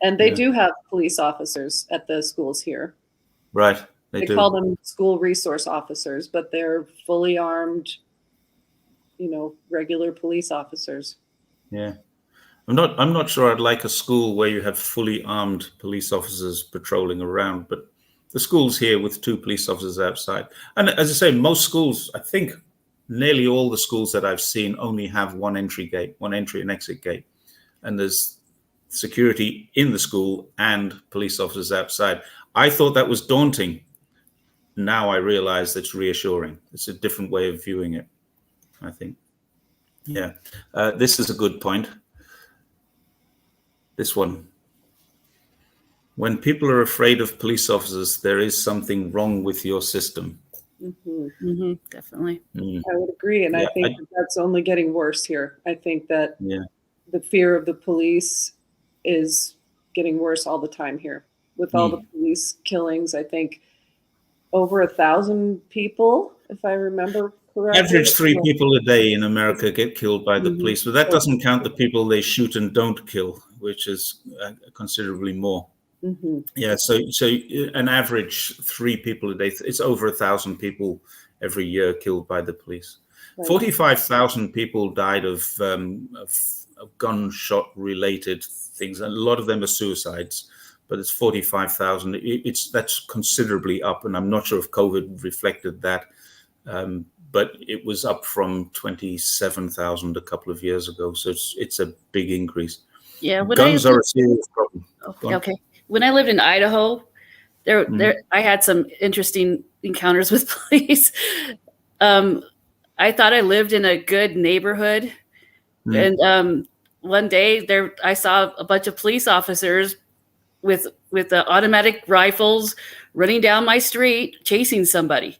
And they do have police officers at the schools here. Right. They call them school resource officers, but they're fully armed, regular police officers. Yeah. I'm not sure I'd like a school where you have fully armed police officers patrolling around, but the school's here with 2 police officers outside. And as I say, most schools, I think nearly all the schools that I've seen only have one entry and exit gate. And there's security in the school and police officers outside. I thought that was daunting. Now I realize that's reassuring. It's a different way of viewing it, I think. Yeah. This is a good point. This one. When people are afraid of police officers, there is something wrong with your system. Definitely. I would agree. And I think that's only getting worse here. I think that the fear of the police is getting worse all the time here. With all the police killings, I think over 1,000 people, if I remember correctly. Average 3 people a day in America get killed by the police, but that doesn't count the people they shoot and don't kill, which is considerably more. Yeah, so an average 3 people a day. It's over 1,000 people every year killed by the police. Right. 45,000 people died of gunshot-related things. A lot of them are suicides, but it's 45,000. That's considerably up, and I'm not sure if COVID reflected that. But it was up from 27,000 a couple of years ago, so it's a big increase. Yeah, guns are a serious problem. Okay. When I lived in Idaho, I had some interesting encounters with police. I thought I lived in a good neighborhood, and one day I saw a bunch of police officers with the automatic rifles running down my street, chasing somebody.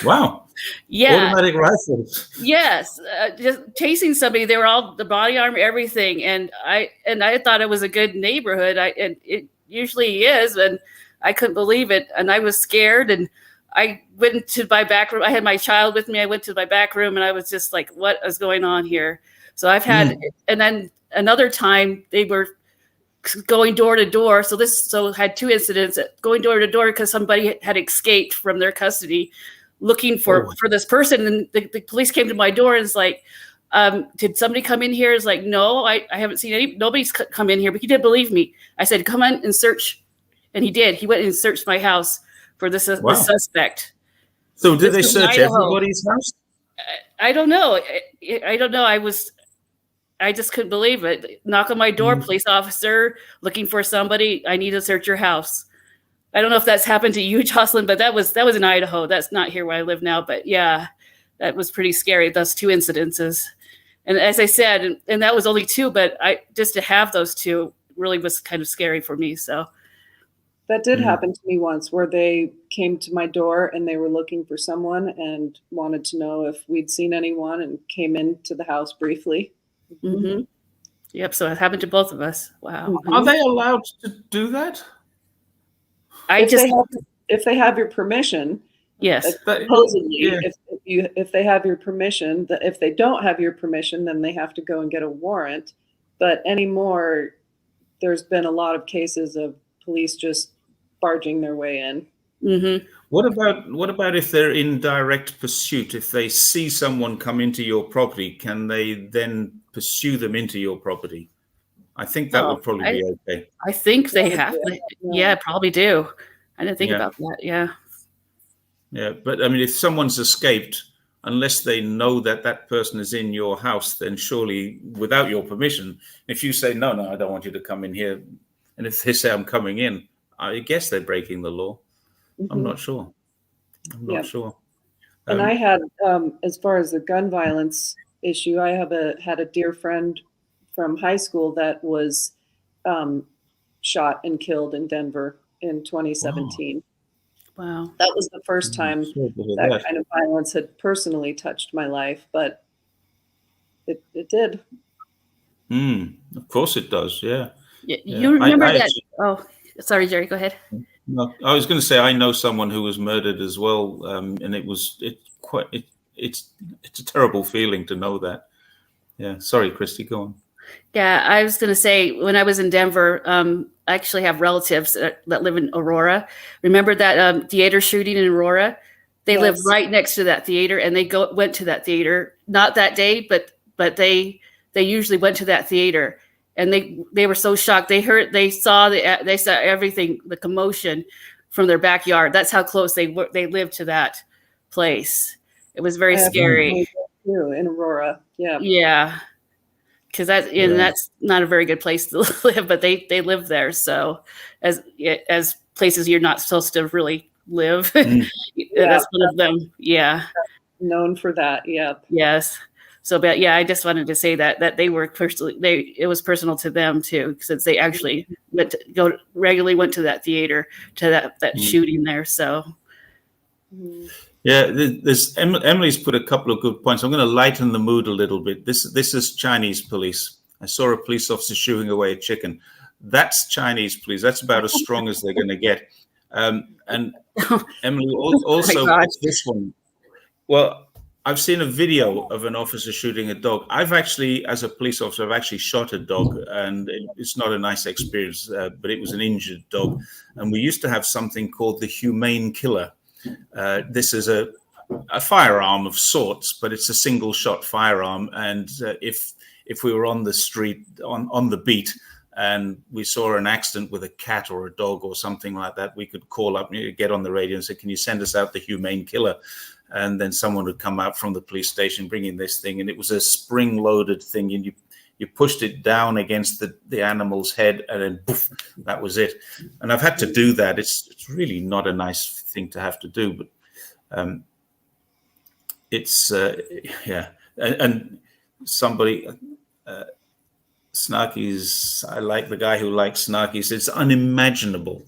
Wow. Yeah. Automatic rifles. Yes. Just chasing somebody. They were all the body armor, everything. And I thought it was a good neighborhood. And it usually is. And I couldn't believe it. And I was scared. And I went into my back room. I had my child with me. I went to my back room and I was just like, what is going on here? So I've had, and then another time they were going door to door. So had 2 incidents going door to door because somebody had escaped from their custody, looking for this person. And the police came to my door and was like, did somebody come in here? It's like, no, I haven't seen nobody's come in here, but he didn't believe me. I said, come on and search. And he did. He went and searched my house for the suspect. So did they search everybody's house? I don't know. I don't know. I just couldn't believe it. Knock on my door, police officer looking for somebody. I need to search your house. I don't know if that's happened to you, Joslyn, but that was in Idaho. That's not here where I live now. But yeah, that was pretty scary. Those 2 incidences. And as I said, and that was only 2, but just to have those 2 really was kind of scary for me. So that did happen to me once, where they came to my door and they were looking for someone and wanted to know if we'd seen anyone, and came into the house briefly. Mm-hmm. Yep. So it happened to both of us. Wow. Are they allowed to do that? If they have your permission. Yes. Supposedly, if they have your permission. If they don't have your permission, then they have to go and get a warrant. But anymore, there's been a lot of cases of police just barging their way in. Mm-hmm. What about if they're in direct pursuit? If they see someone come into your property, can they then pursue them into your property? I think that would probably be okay. I think they have to. Yeah, probably do. I didn't think about that. Yeah. Yeah, but I mean, if someone's escaped, unless they know that that person is in your house, then surely without your permission, if you say, no, I don't want you to come in here, and if they say I'm coming in, I guess they're breaking the law. I'm not sure. And I had, as far as the gun violence issue, I had a dear friend from high school that was shot and killed in Denver in 2017. Wow. That was the first time that kind of violence had personally touched my life, but it did. Of course it does, yeah. You remember that? Oh, sorry, Jerry, go ahead. No, I was going to say I know someone who was murdered as well, and it's a terrible feeling to know that. Yeah, sorry, Christy, go on. Yeah, I was going to say, when I was in Denver, I actually have relatives that live in Aurora. Remember that theater shooting in Aurora? They live right next to that theater, and they went to that theater, not that day, but they usually went to that theater, and they were so shocked. They saw everything, the commotion from their backyard. That's how close they lived to that place. It was very scary. In Aurora, yeah. Yeah. Because that's not a very good place to live, but they live there. So as places you're not supposed to really live, that's one of them. Yeah, known for that. Yeah. Yes. So, but yeah, I just wanted to say that they were it was personal to them too, since they actually regularly went to that theater, to that shooting there. So. Yeah, Emily's put a couple of good points. I'm going to lighten the mood a little bit. This is Chinese police. I saw a police officer shooing away a chicken. That's Chinese police. That's about as strong as they're going to get. And Emily also this one. Well, I've seen a video of an officer shooting a dog. I've actually, as a police officer, I've actually shot a dog, and it's not a nice experience, but it was an injured dog. And we used to have something called the humane killer. This is a firearm of sorts, but it's a single shot firearm. And if we were on the street, on the beat, and we saw an accident with a cat or a dog or something like that, we could call up, get on the radio and say, can you send us out the humane killer? And then someone would come out from the police station bringing this thing. And it was a spring-loaded thing. And you pushed it down against the animal's head, and then poof, that was it. And I've had to do that. It's really not a nice thing to have to do, but it's and somebody Snarky's, I like the guy who likes Snarky's, it's unimaginable.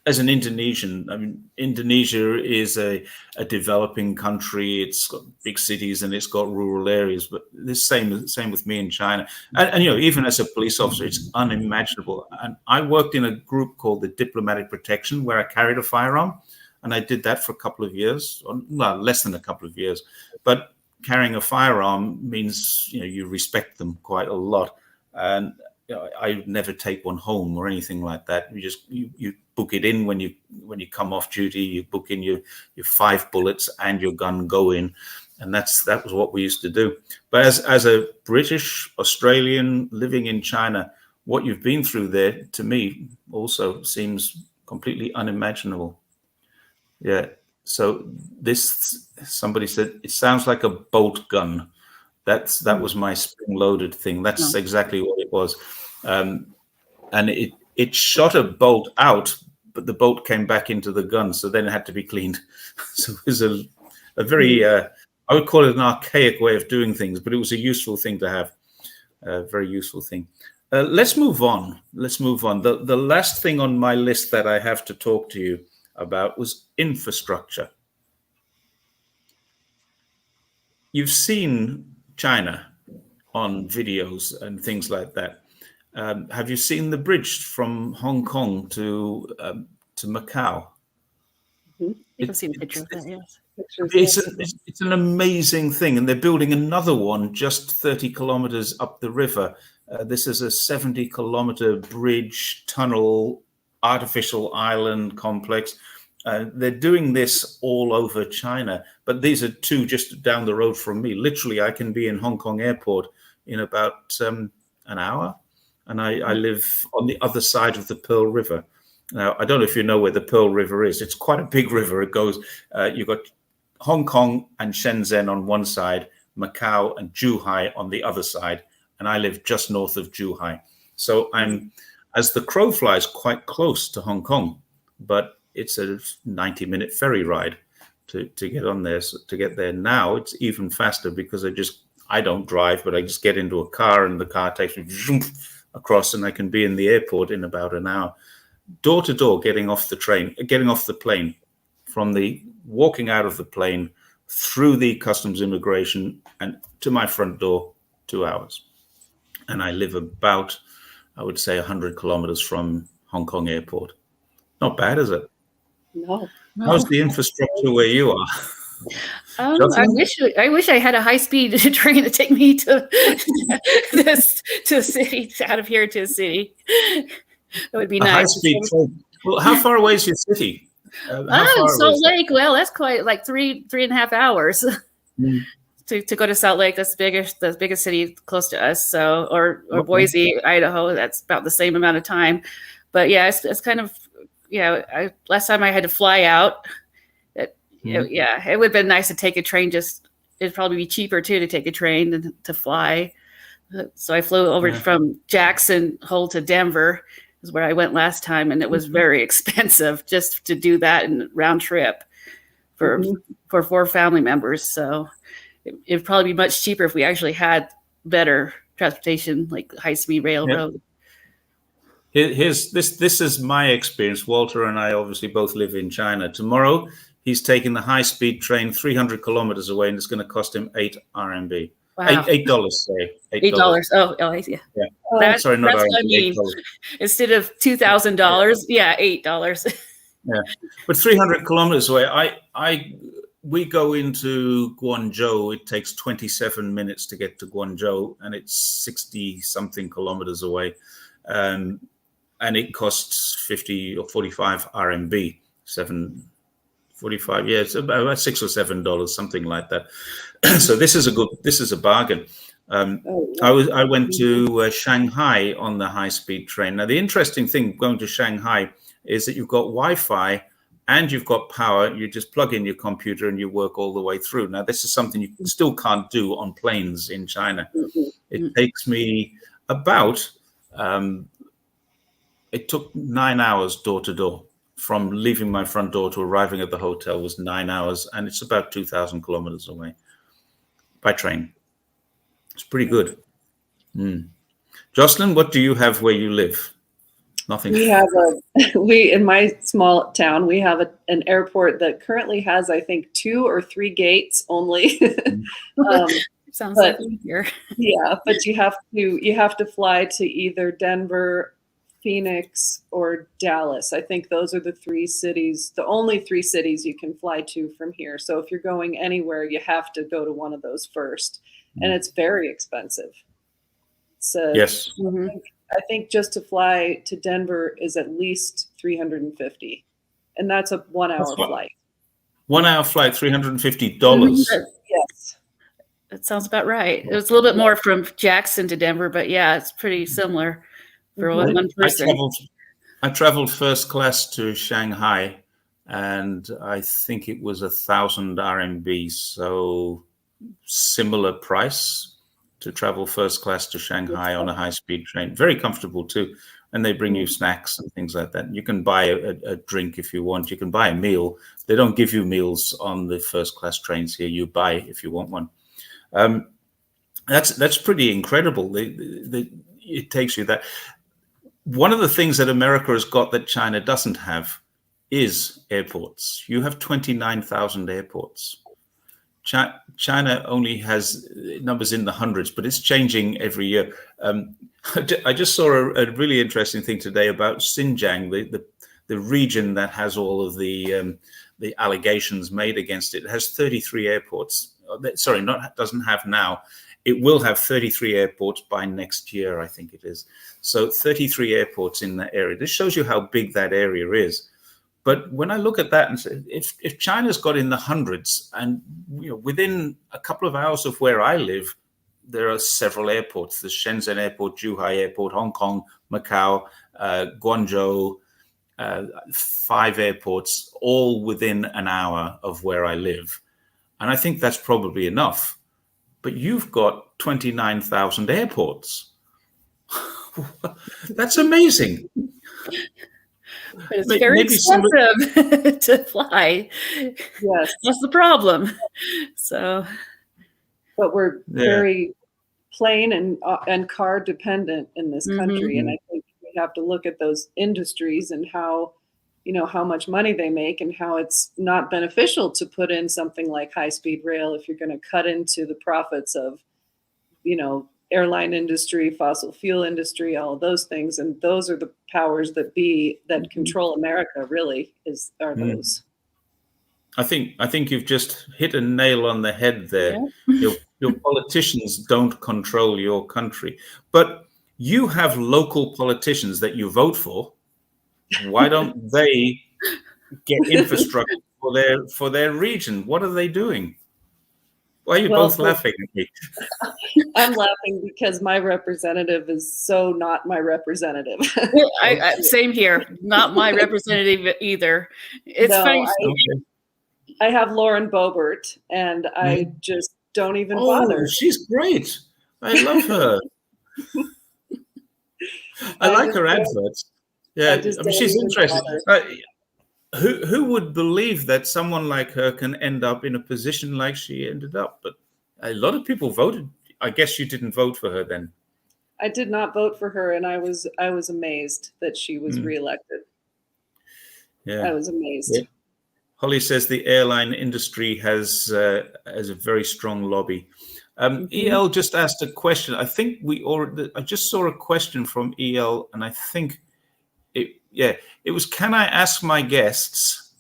As an Indonesian, I mean, Indonesia is a developing country. It's got big cities and it's got rural areas, but the same with me in China. And even as a police officer, it's unimaginable. And I worked in a group called the Diplomatic Protection, where I carried a firearm, and I did that for a couple of years, or no, less than a couple of years. But carrying a firearm means you respect them quite a lot, and I never take one home or anything like that. You book it in when you come off duty. You book in your 5 bullets and your gun go in, and that was what we used to do. But as a British Australian living in China, what you've been through there, to me, also seems completely unimaginable. Yeah. So somebody said it sounds like a bolt gun. That was my spring-loaded thing. That's exactly what it was. And it shot a bolt out, but the bolt came back into the gun, so then it had to be cleaned. So it was a very, I would call it an archaic way of doing things, but it was a useful thing to have, a very useful thing. Let's move on. The last thing on my list that I have to talk to you about was infrastructure. You've seen China on videos and things like that. Have you seen the bridge from Hong Kong to Macau? I've seen a picture of that, yes. It's an amazing thing, and they're building another one just 30 kilometers up the river. This is a 70-kilometer bridge, tunnel, artificial island complex. They're doing this all over China, but these are two just down the road from me. Literally, I can be in Hong Kong airport in about an hour, and I live on the other side of the Pearl River. Now, I don't know if you know where the Pearl River is. It's quite a big river. It goes, you've got Hong Kong and Shenzhen on one side, Macau and Zhuhai on the other side, and I live just north of Zhuhai. So I'm, as the crow flies, quite close to Hong Kong, but it's a 90-minute ferry ride to get on there. So to get there now, it's even faster because I don't drive, but I just get into a car and the car takes me across, and I can be in the airport in about an hour. Door to door, getting off the plane, from the walking out of the plane through the customs immigration and to my front door, 2 hours. And I live about, I would say, 100 kilometers from Hong Kong airport. Not bad, is it? No. How's the infrastructure where you are? I wish I had a high-speed train to take me to a city, out of here to a city. That would be nice. High-speed train. Well, how far away is your city? Salt Lake. Well, that's quite like 3.5 hours to go to Salt Lake. That's the biggest city close to us. So, or Boise, Idaho. That's about the same amount of time. But yeah, it's kind of, last time I had to fly out. It would have been nice to take a train. It'd probably be cheaper too to take a train than to fly. So I flew over from Jackson Hole to Denver, is where I went last time, and it was very expensive just to do that in round trip for 4 family members. So it'd probably be much cheaper if we actually had better transportation, like high-speed railroad. This is my experience. Walter and I obviously both live in China. Tomorrow, he's taking the high-speed train 300 kilometers away, and it's going to cost him 8 RMB. Wow. $8, say. $8. Oh, yeah. That's what I mean. Instead of $2,000, $8. Yeah, but 300 kilometers away. We go into Guangzhou. It takes 27 minutes to get to Guangzhou, and it's 60 something kilometers away, and it costs 50 or 45 RMB. 45, it's about $6 or $7, something like that. So this is a bargain. I went to Shanghai on the high-speed train. Now, the interesting thing going to Shanghai is that you've got Wi-Fi and you've got power. You just plug in your computer and you work all the way through. Now, this is something you still can't do on planes in China. It takes me about, it took 9 hours door to door. From leaving my front door to arriving at the hotel was 9 hours, and it's about 2,000 kilometers away by train. It's pretty good. Joslyn, what do you have where you live? Nothing. In my small town, we have an airport that currently has, I think, 2 or 3 gates only. Sounds like here. Yeah, but you have to fly to either Denver, Phoenix, or Dallas. I think those are the only 3 cities you can fly to from here. So if you're going anywhere, you have to go to one of those first. And it's very expensive. So yes. I think just to fly to Denver is at least $350. And that's a 1-hour flight. 1 hour flight, $350. Yes. That sounds about right. It was a little bit more from Jackson to Denver, but yeah, it's pretty similar. For one person. I traveled first class to Shanghai, and I think it was 1,000 RMB. So similar price to travel first class to Shanghai on a high-speed train. Very comfortable too. And they bring you snacks and things like that. You can buy a drink if you want. You can buy a meal. They don't give you meals on the first class trains here. You buy if you want one. That's pretty incredible. It takes you that. One of the things that America has got that China doesn't have is airports. You have 29,000 airports. China only has numbers in the hundreds, but it's changing every year. I just saw a really interesting thing today about Xinjiang, the region that has all of the allegations made against it. It has 33 airports. Sorry, doesn't have now. It will have 33 airports by next year, I think it is. So 33 airports in that area. This shows you how big that area is. But when I look at that and say, if China's got in the hundreds, and within a couple of hours of where I live, there are several airports. There's Shenzhen Airport, Zhuhai Airport, Hong Kong, Macau, Guangzhou, 5 airports, all within an hour of where I live. And I think that's probably enough. But you've got 29,000 airports. That's amazing. But it's very expensive to fly. Yes. That's the problem. So, but we're very plane and car dependent in this country. And I think we have to look at those industries and how much money they make and how it's not beneficial to put in something like high-speed rail if you're going to cut into the profits of, airline industry, fossil fuel industry, all of those things. And those are the powers that control America, really, are those. I think you've just hit a nail on the head there. Yeah. Your politicians don't control your country, but you have local politicians that you vote for. Why don't they get infrastructure for their region? What are they doing? Why are you both laughing at me? I'm laughing because my representative is so not my representative. Same here. Not my representative either. It's funny. I have Lauren Boebert, and I just don't even bother. She's great. I love her. I like her adverts. Yeah, she's interesting. Who would believe that someone like her can end up in a position like she ended up? But a lot of people voted. I guess you didn't vote for her then. I did not vote for her, and I was amazed that she was reelected. Yeah, I was amazed. Yeah. Holly says the airline industry has a very strong lobby. EL just asked a question. I think I just saw a question from EL, and I think it was, can I ask my guests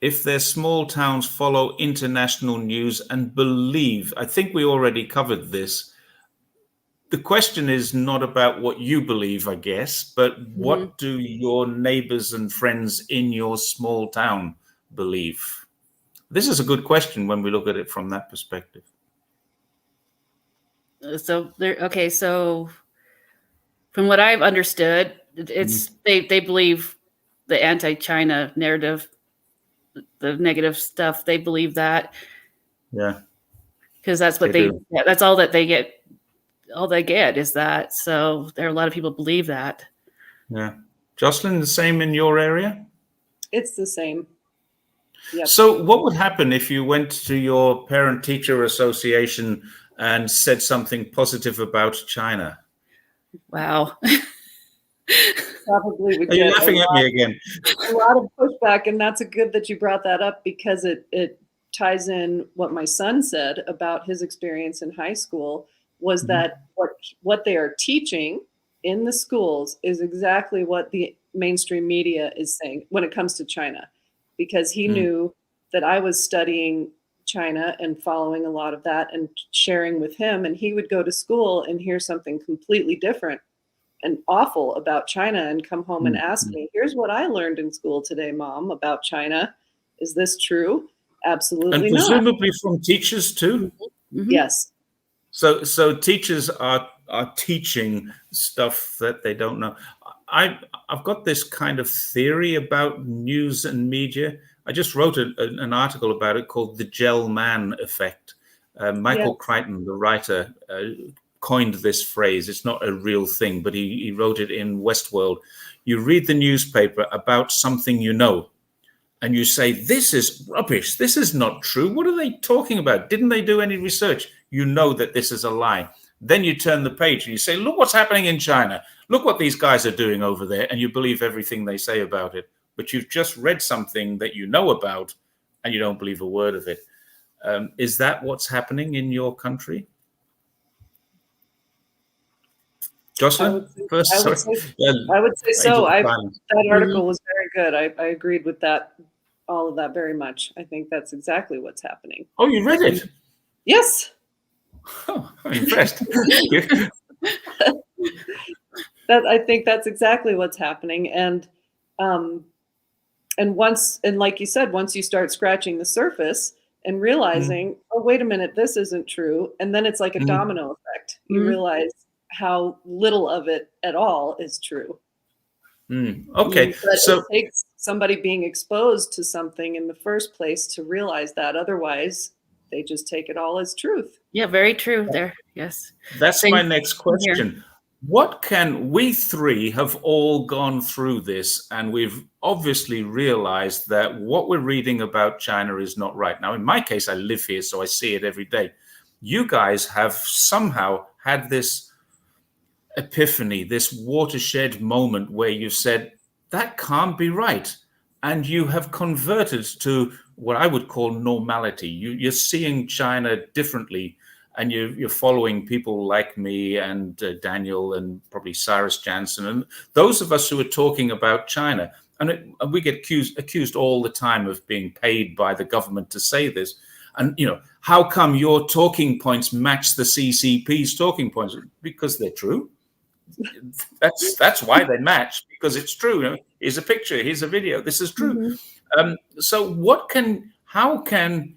if their small towns follow international news and believe? I think we already covered this. The question is not about what you believe, I guess, but what do your neighbors and friends in your small town believe? This is a good question when we look at it from that perspective. So from what I've understood, it's they believe the anti-China narrative, the negative stuff. They believe that, because that's what that's all that they get. All they get is that. So there are a lot of people believe that. Yeah, Joslyn, the same in your area? It's the same. Yep. So what would happen if you went to your parent-teacher association and said something positive about China? Wow. Probably would. Are you laughing at me again? A lot of pushback, and that's good that you brought that up, because it ties in what my son said about his experience in high school, was that what they are teaching in the schools is exactly what the mainstream media is saying when it comes to China, because he knew that I was studying China and following a lot of that and sharing with him, and he would go to school and hear something completely different and awful about China and come home and ask me, here's what I learned in school today, Mom, about China. Is this true? Absolutely not. And presumably from teachers too? Yes. So teachers are teaching stuff that they don't know. I've got this kind of theory about news and media. I just wrote an article about it called the gel man effect. Michael Crichton, the writer, coined this phrase. It's not a real thing, but he wrote it in Westworld. You read the newspaper about something you know, and you say, this is rubbish. This is not true. What are they talking about? Didn't they do any research? You know that this is a lie. Then you turn the page and you say, look what's happening in China. Look what these guys are doing over there. And you believe everything they say about it. But you've just read something that you know about and you don't believe a word of it. Is that what's happening in your country? Jocelyn, first? I would say so. That article was very good. I agreed with that, all of that very much. I think that's exactly what's happening. Oh, you read it? Yes. Oh, I'm impressed. I think that's exactly what's happening. And like you said, once you start scratching the surface and realizing, oh, wait a minute, this isn't true. And then it's like a domino effect. You realize how little of it at all is true. Okay. But so it takes somebody being exposed to something in the first place to realize that. Otherwise, they just take it all as truth. Yeah, very true there. Yes. That's my next question. What can we three have all gone through this, and we've obviously realized that what we're reading about China is not right. Now, in my case, I live here, so I see it every day. You guys have somehow had this epiphany, this watershed moment where you said, that can't be right. And you have converted to what I would call normality. You're seeing China differently, and you're following people like me and Daniel and probably Cyrus Jansen and those of us who are talking about China. And we get accused all the time of being paid by the government to say this. And, how come your talking points match the CCP's talking points? Because they're true. That's why they match, because it's true. Here's a picture, here's a video, this is true. So how can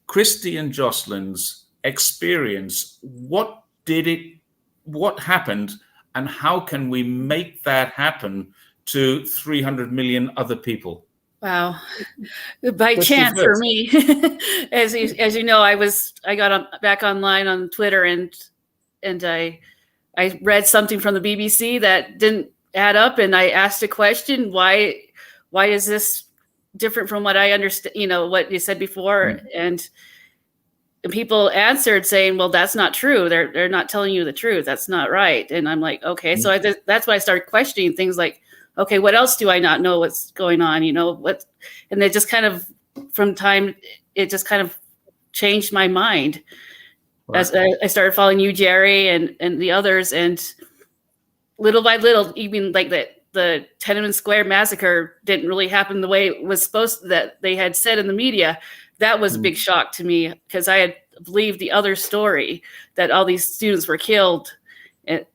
Christy and Joslyn's experience, what happened, and how can we make that happen to 300 million other people? Wow. By chance for me, as you know, I got back online on Twitter and I read something from the BBC that didn't add up, and I asked a question: why is this different from what I understand? What you said before, and people answered saying, "Well, that's not true. They're not telling you the truth. That's not right." And I'm like, okay, so that's why I started questioning things like, okay, what else do I not know what's going on? And it just kind of it just kind of changed my mind. Right. As I started following you, Jerry, and the others, and little by little, even like the Tiananmen Square massacre didn't really happen the way it was supposed to, that they had said in the media. That was a big shock to me, because I had believed the other story that all these students were killed, and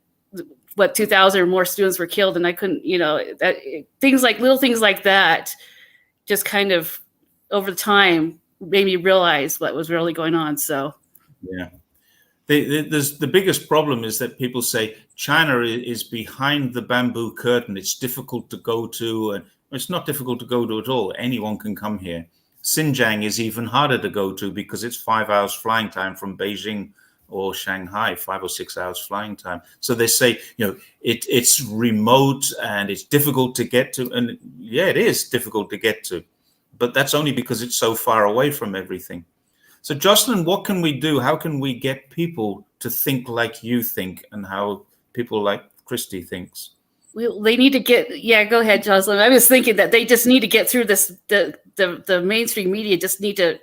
2,000 or more students were killed, and I couldn't, little things like that, just kind of over time made me realize what was really going on. So. Yeah. The biggest problem is that people say China is behind the bamboo curtain. It's difficult to go to, and it's not difficult to go to at all. Anyone can come here. Xinjiang is even harder to go to because it's 5 hours flying time from Beijing or Shanghai, 5 or 6 hours flying time. So they say, it's remote and it's difficult to get to. And yeah, it is difficult to get to, but that's only because it's so far away from everything. So, Joslyn, what can we do? How can we get people to think like you think, and how people like Christy thinks? Well, they need to go ahead, Joslyn. I was thinking that they just need to get through this. The mainstream media just need to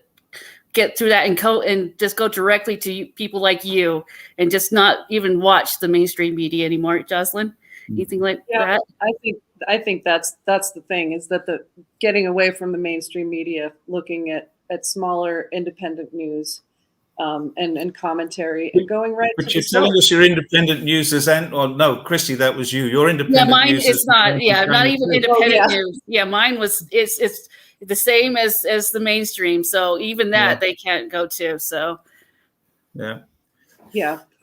get through that and just go directly to people like you, and just not even watch the mainstream media anymore. Joslyn, anything like that? I think that's the thing, is that the getting away from the mainstream media, looking at smaller independent news and commentary, and going right to the source. But you're telling us your independent news is, no, Christy, that was you. Your independent mine news is not. Yeah, not even independent news. Yeah, mine was. It's the same as the mainstream. So even that they can't go to. So. Yeah.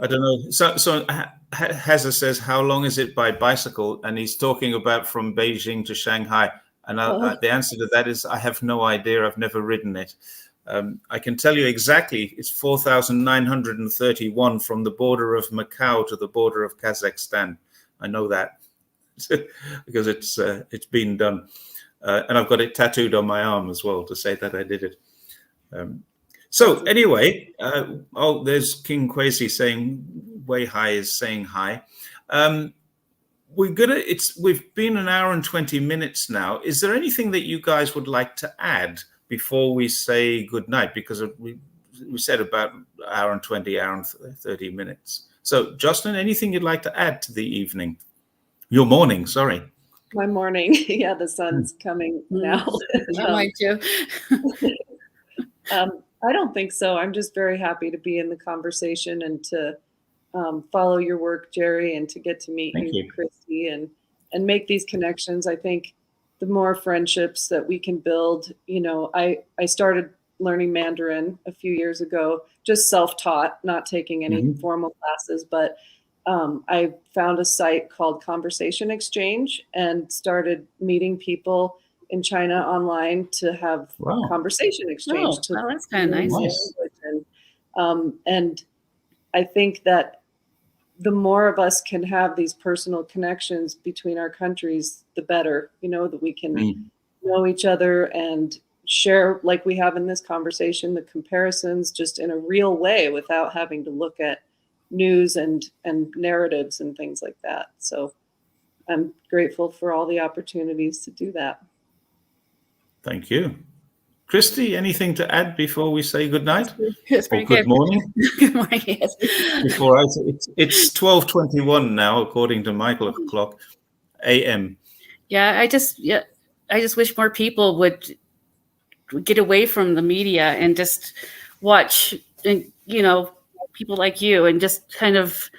I don't know. So Hazza says, how long is it by bicycle? And he's talking about from Beijing to Shanghai. And the answer to that is I have no idea. I've never ridden it. I can tell you exactly, it's 4,931 from the border of Macau to the border of Kazakhstan. I know that because it's been done. And I've got it tattooed on my arm as well to say that I did it. So anyway, there's King Kwesi saying Way High is saying hi. We've been an hour and 20 minutes now. Is there anything that you guys would like to add before we say good night? Because we said about an hour and 20, hour and 30 minutes. So Jocelyn, anything you'd like to add to the evening? Your morning, sorry. My morning. Yeah, the sun's coming now. Mine too. I don't think so. I'm just very happy to be in the conversation and to follow your work, Jerry, and to get to meet you, Christy, and make these connections. I think the more friendships that we can build, I started learning Mandarin a few years ago, just self-taught, not taking any formal classes, but I found a site called Conversation Exchange and started meeting people in China online to have conversation exchange. That's kind of nice. And I think that the more of us can have these personal connections between our countries, the better, that we can know each other and share, like we have in this conversation, the comparisons just in a real way without having to look at news and narratives and things like that. So I'm grateful for all the opportunities to do that. Thank you. Christy, anything to add before we say good night? Yes, or good morning? Good morning, yes. It's 12:21 now, according to my clock, a.m. Yeah, I just wish more people would get away from the media and just watch, people like you, and just kind of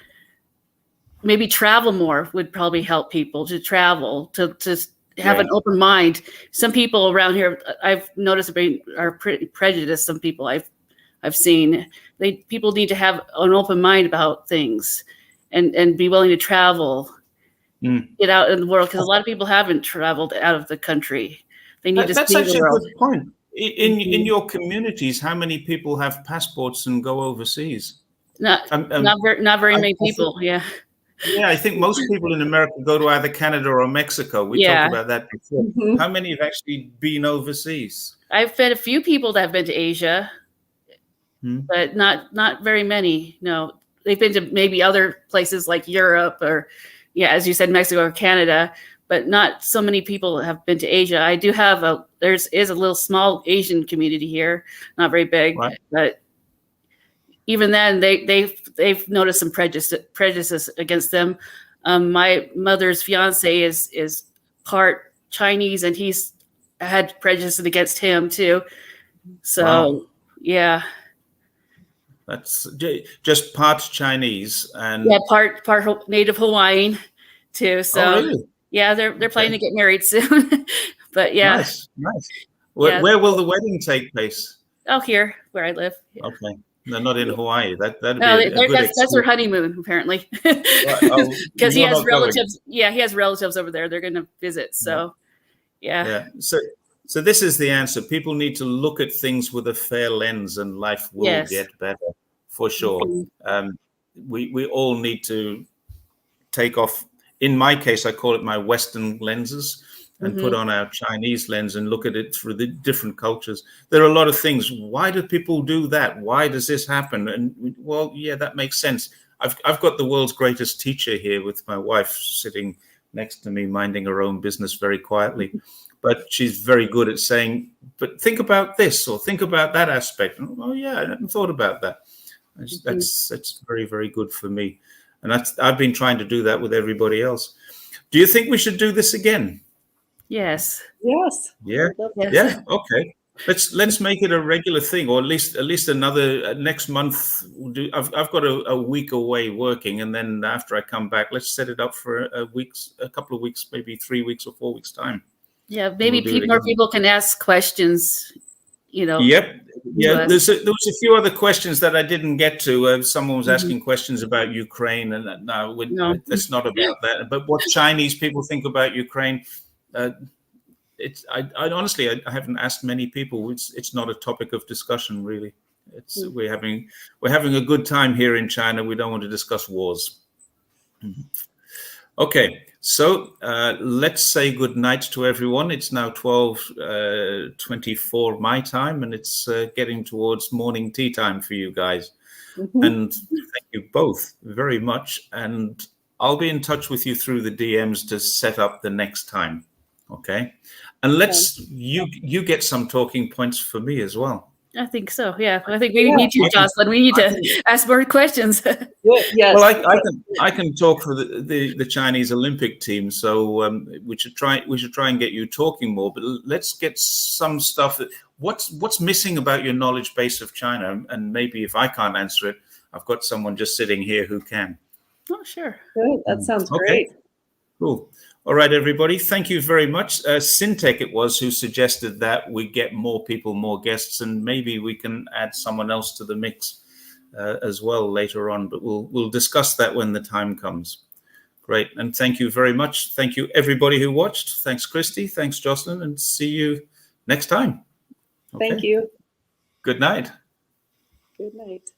maybe travel more would probably help people to travel, to have an open mind. Some people around here I've noticed are pretty prejudiced. Some people I've seen, people need to have an open mind about things and be willing to travel, get out in the world, because a lot of people haven't traveled out of the country. They need to see the world. That's actually a good point. In your communities, how many people have passports and go overseas? Not very many people. Yeah. Yeah, I think most people in America go to either Canada or Mexico. We talked about that before. How many have actually been overseas? I've met a few people that have been to Asia, but not very many. No, they've been to maybe other places like Europe or, as you said, Mexico or Canada, but not so many people have been to Asia. I do have there is a little small Asian community here, not very big, but even then, they've noticed some prejudices against them. My mother's fiance is part Chinese, and he's had prejudice against him too. So, that's just part Chinese and part native Hawaiian too. So, really? They're planning to get married soon. But nice. Where will the wedding take place? Oh, here where I live. Yeah. Okay. No, not in Hawaii. That'd be that's their honeymoon, apparently. Because he has relatives. Going. He has relatives over there. They're going to visit. So, So this is the answer. People need to look at things with a fair lens, and life will get better for sure. We all need to take off. In my case, I call it my Western lenses. And put on our Chinese lens and look at it through the different cultures. There are a lot of things. Why do people do that? Why does this happen? And that makes sense. I've got the world's greatest teacher here with my wife sitting next to me, minding her own business very quietly. But she's very good at saying, but think about this or think about that aspect. And, I hadn't thought about that. That's very, very good for me. And I've been trying to do that with everybody else. Do you think we should do this again? Yes. Yeah. Okay. Let's make it a regular thing, or at least another next month. I've got a week away working, and then after I come back, let's set it up for a couple of weeks, maybe 3 weeks or 4 weeks time. Yeah, maybe more people can ask questions. Yep. Yeah. There was a few other questions that I didn't get to. Someone was asking questions about Ukraine, and no, that's not about that. But what Chinese people think about Ukraine. I honestly, I haven't asked many people. It's not a topic of discussion, really. We're having a good time here in China. We don't want to discuss wars. Okay, so let's say good night to everyone. It's now 12:24 my time, and it's getting towards morning tea time for you guys. And thank you both very much. And I'll be in touch with you through the DMs to set up the next time. Okay, and you get some talking points for me as well. I think so. Yeah, I think we need you, Joslyn. We need to ask more questions. Yes. Well, I can talk for the Chinese Olympic team, so we should try and get you talking more. But let's get some stuff. What's missing about your knowledge base of China? And maybe if I can't answer it, I've got someone just sitting here who can. Oh, sure. Good. That sounds great. Cool. All right, everybody. Thank you very much. Syntech it was who suggested that we get more people, more guests, and maybe we can add someone else to the mix as well later on. But we'll discuss that when the time comes. Great. And thank you very much. Thank you, everybody who watched. Thanks, Christy. Thanks, Joslyn. And see you next time. Okay. Thank you. Good night. Good night.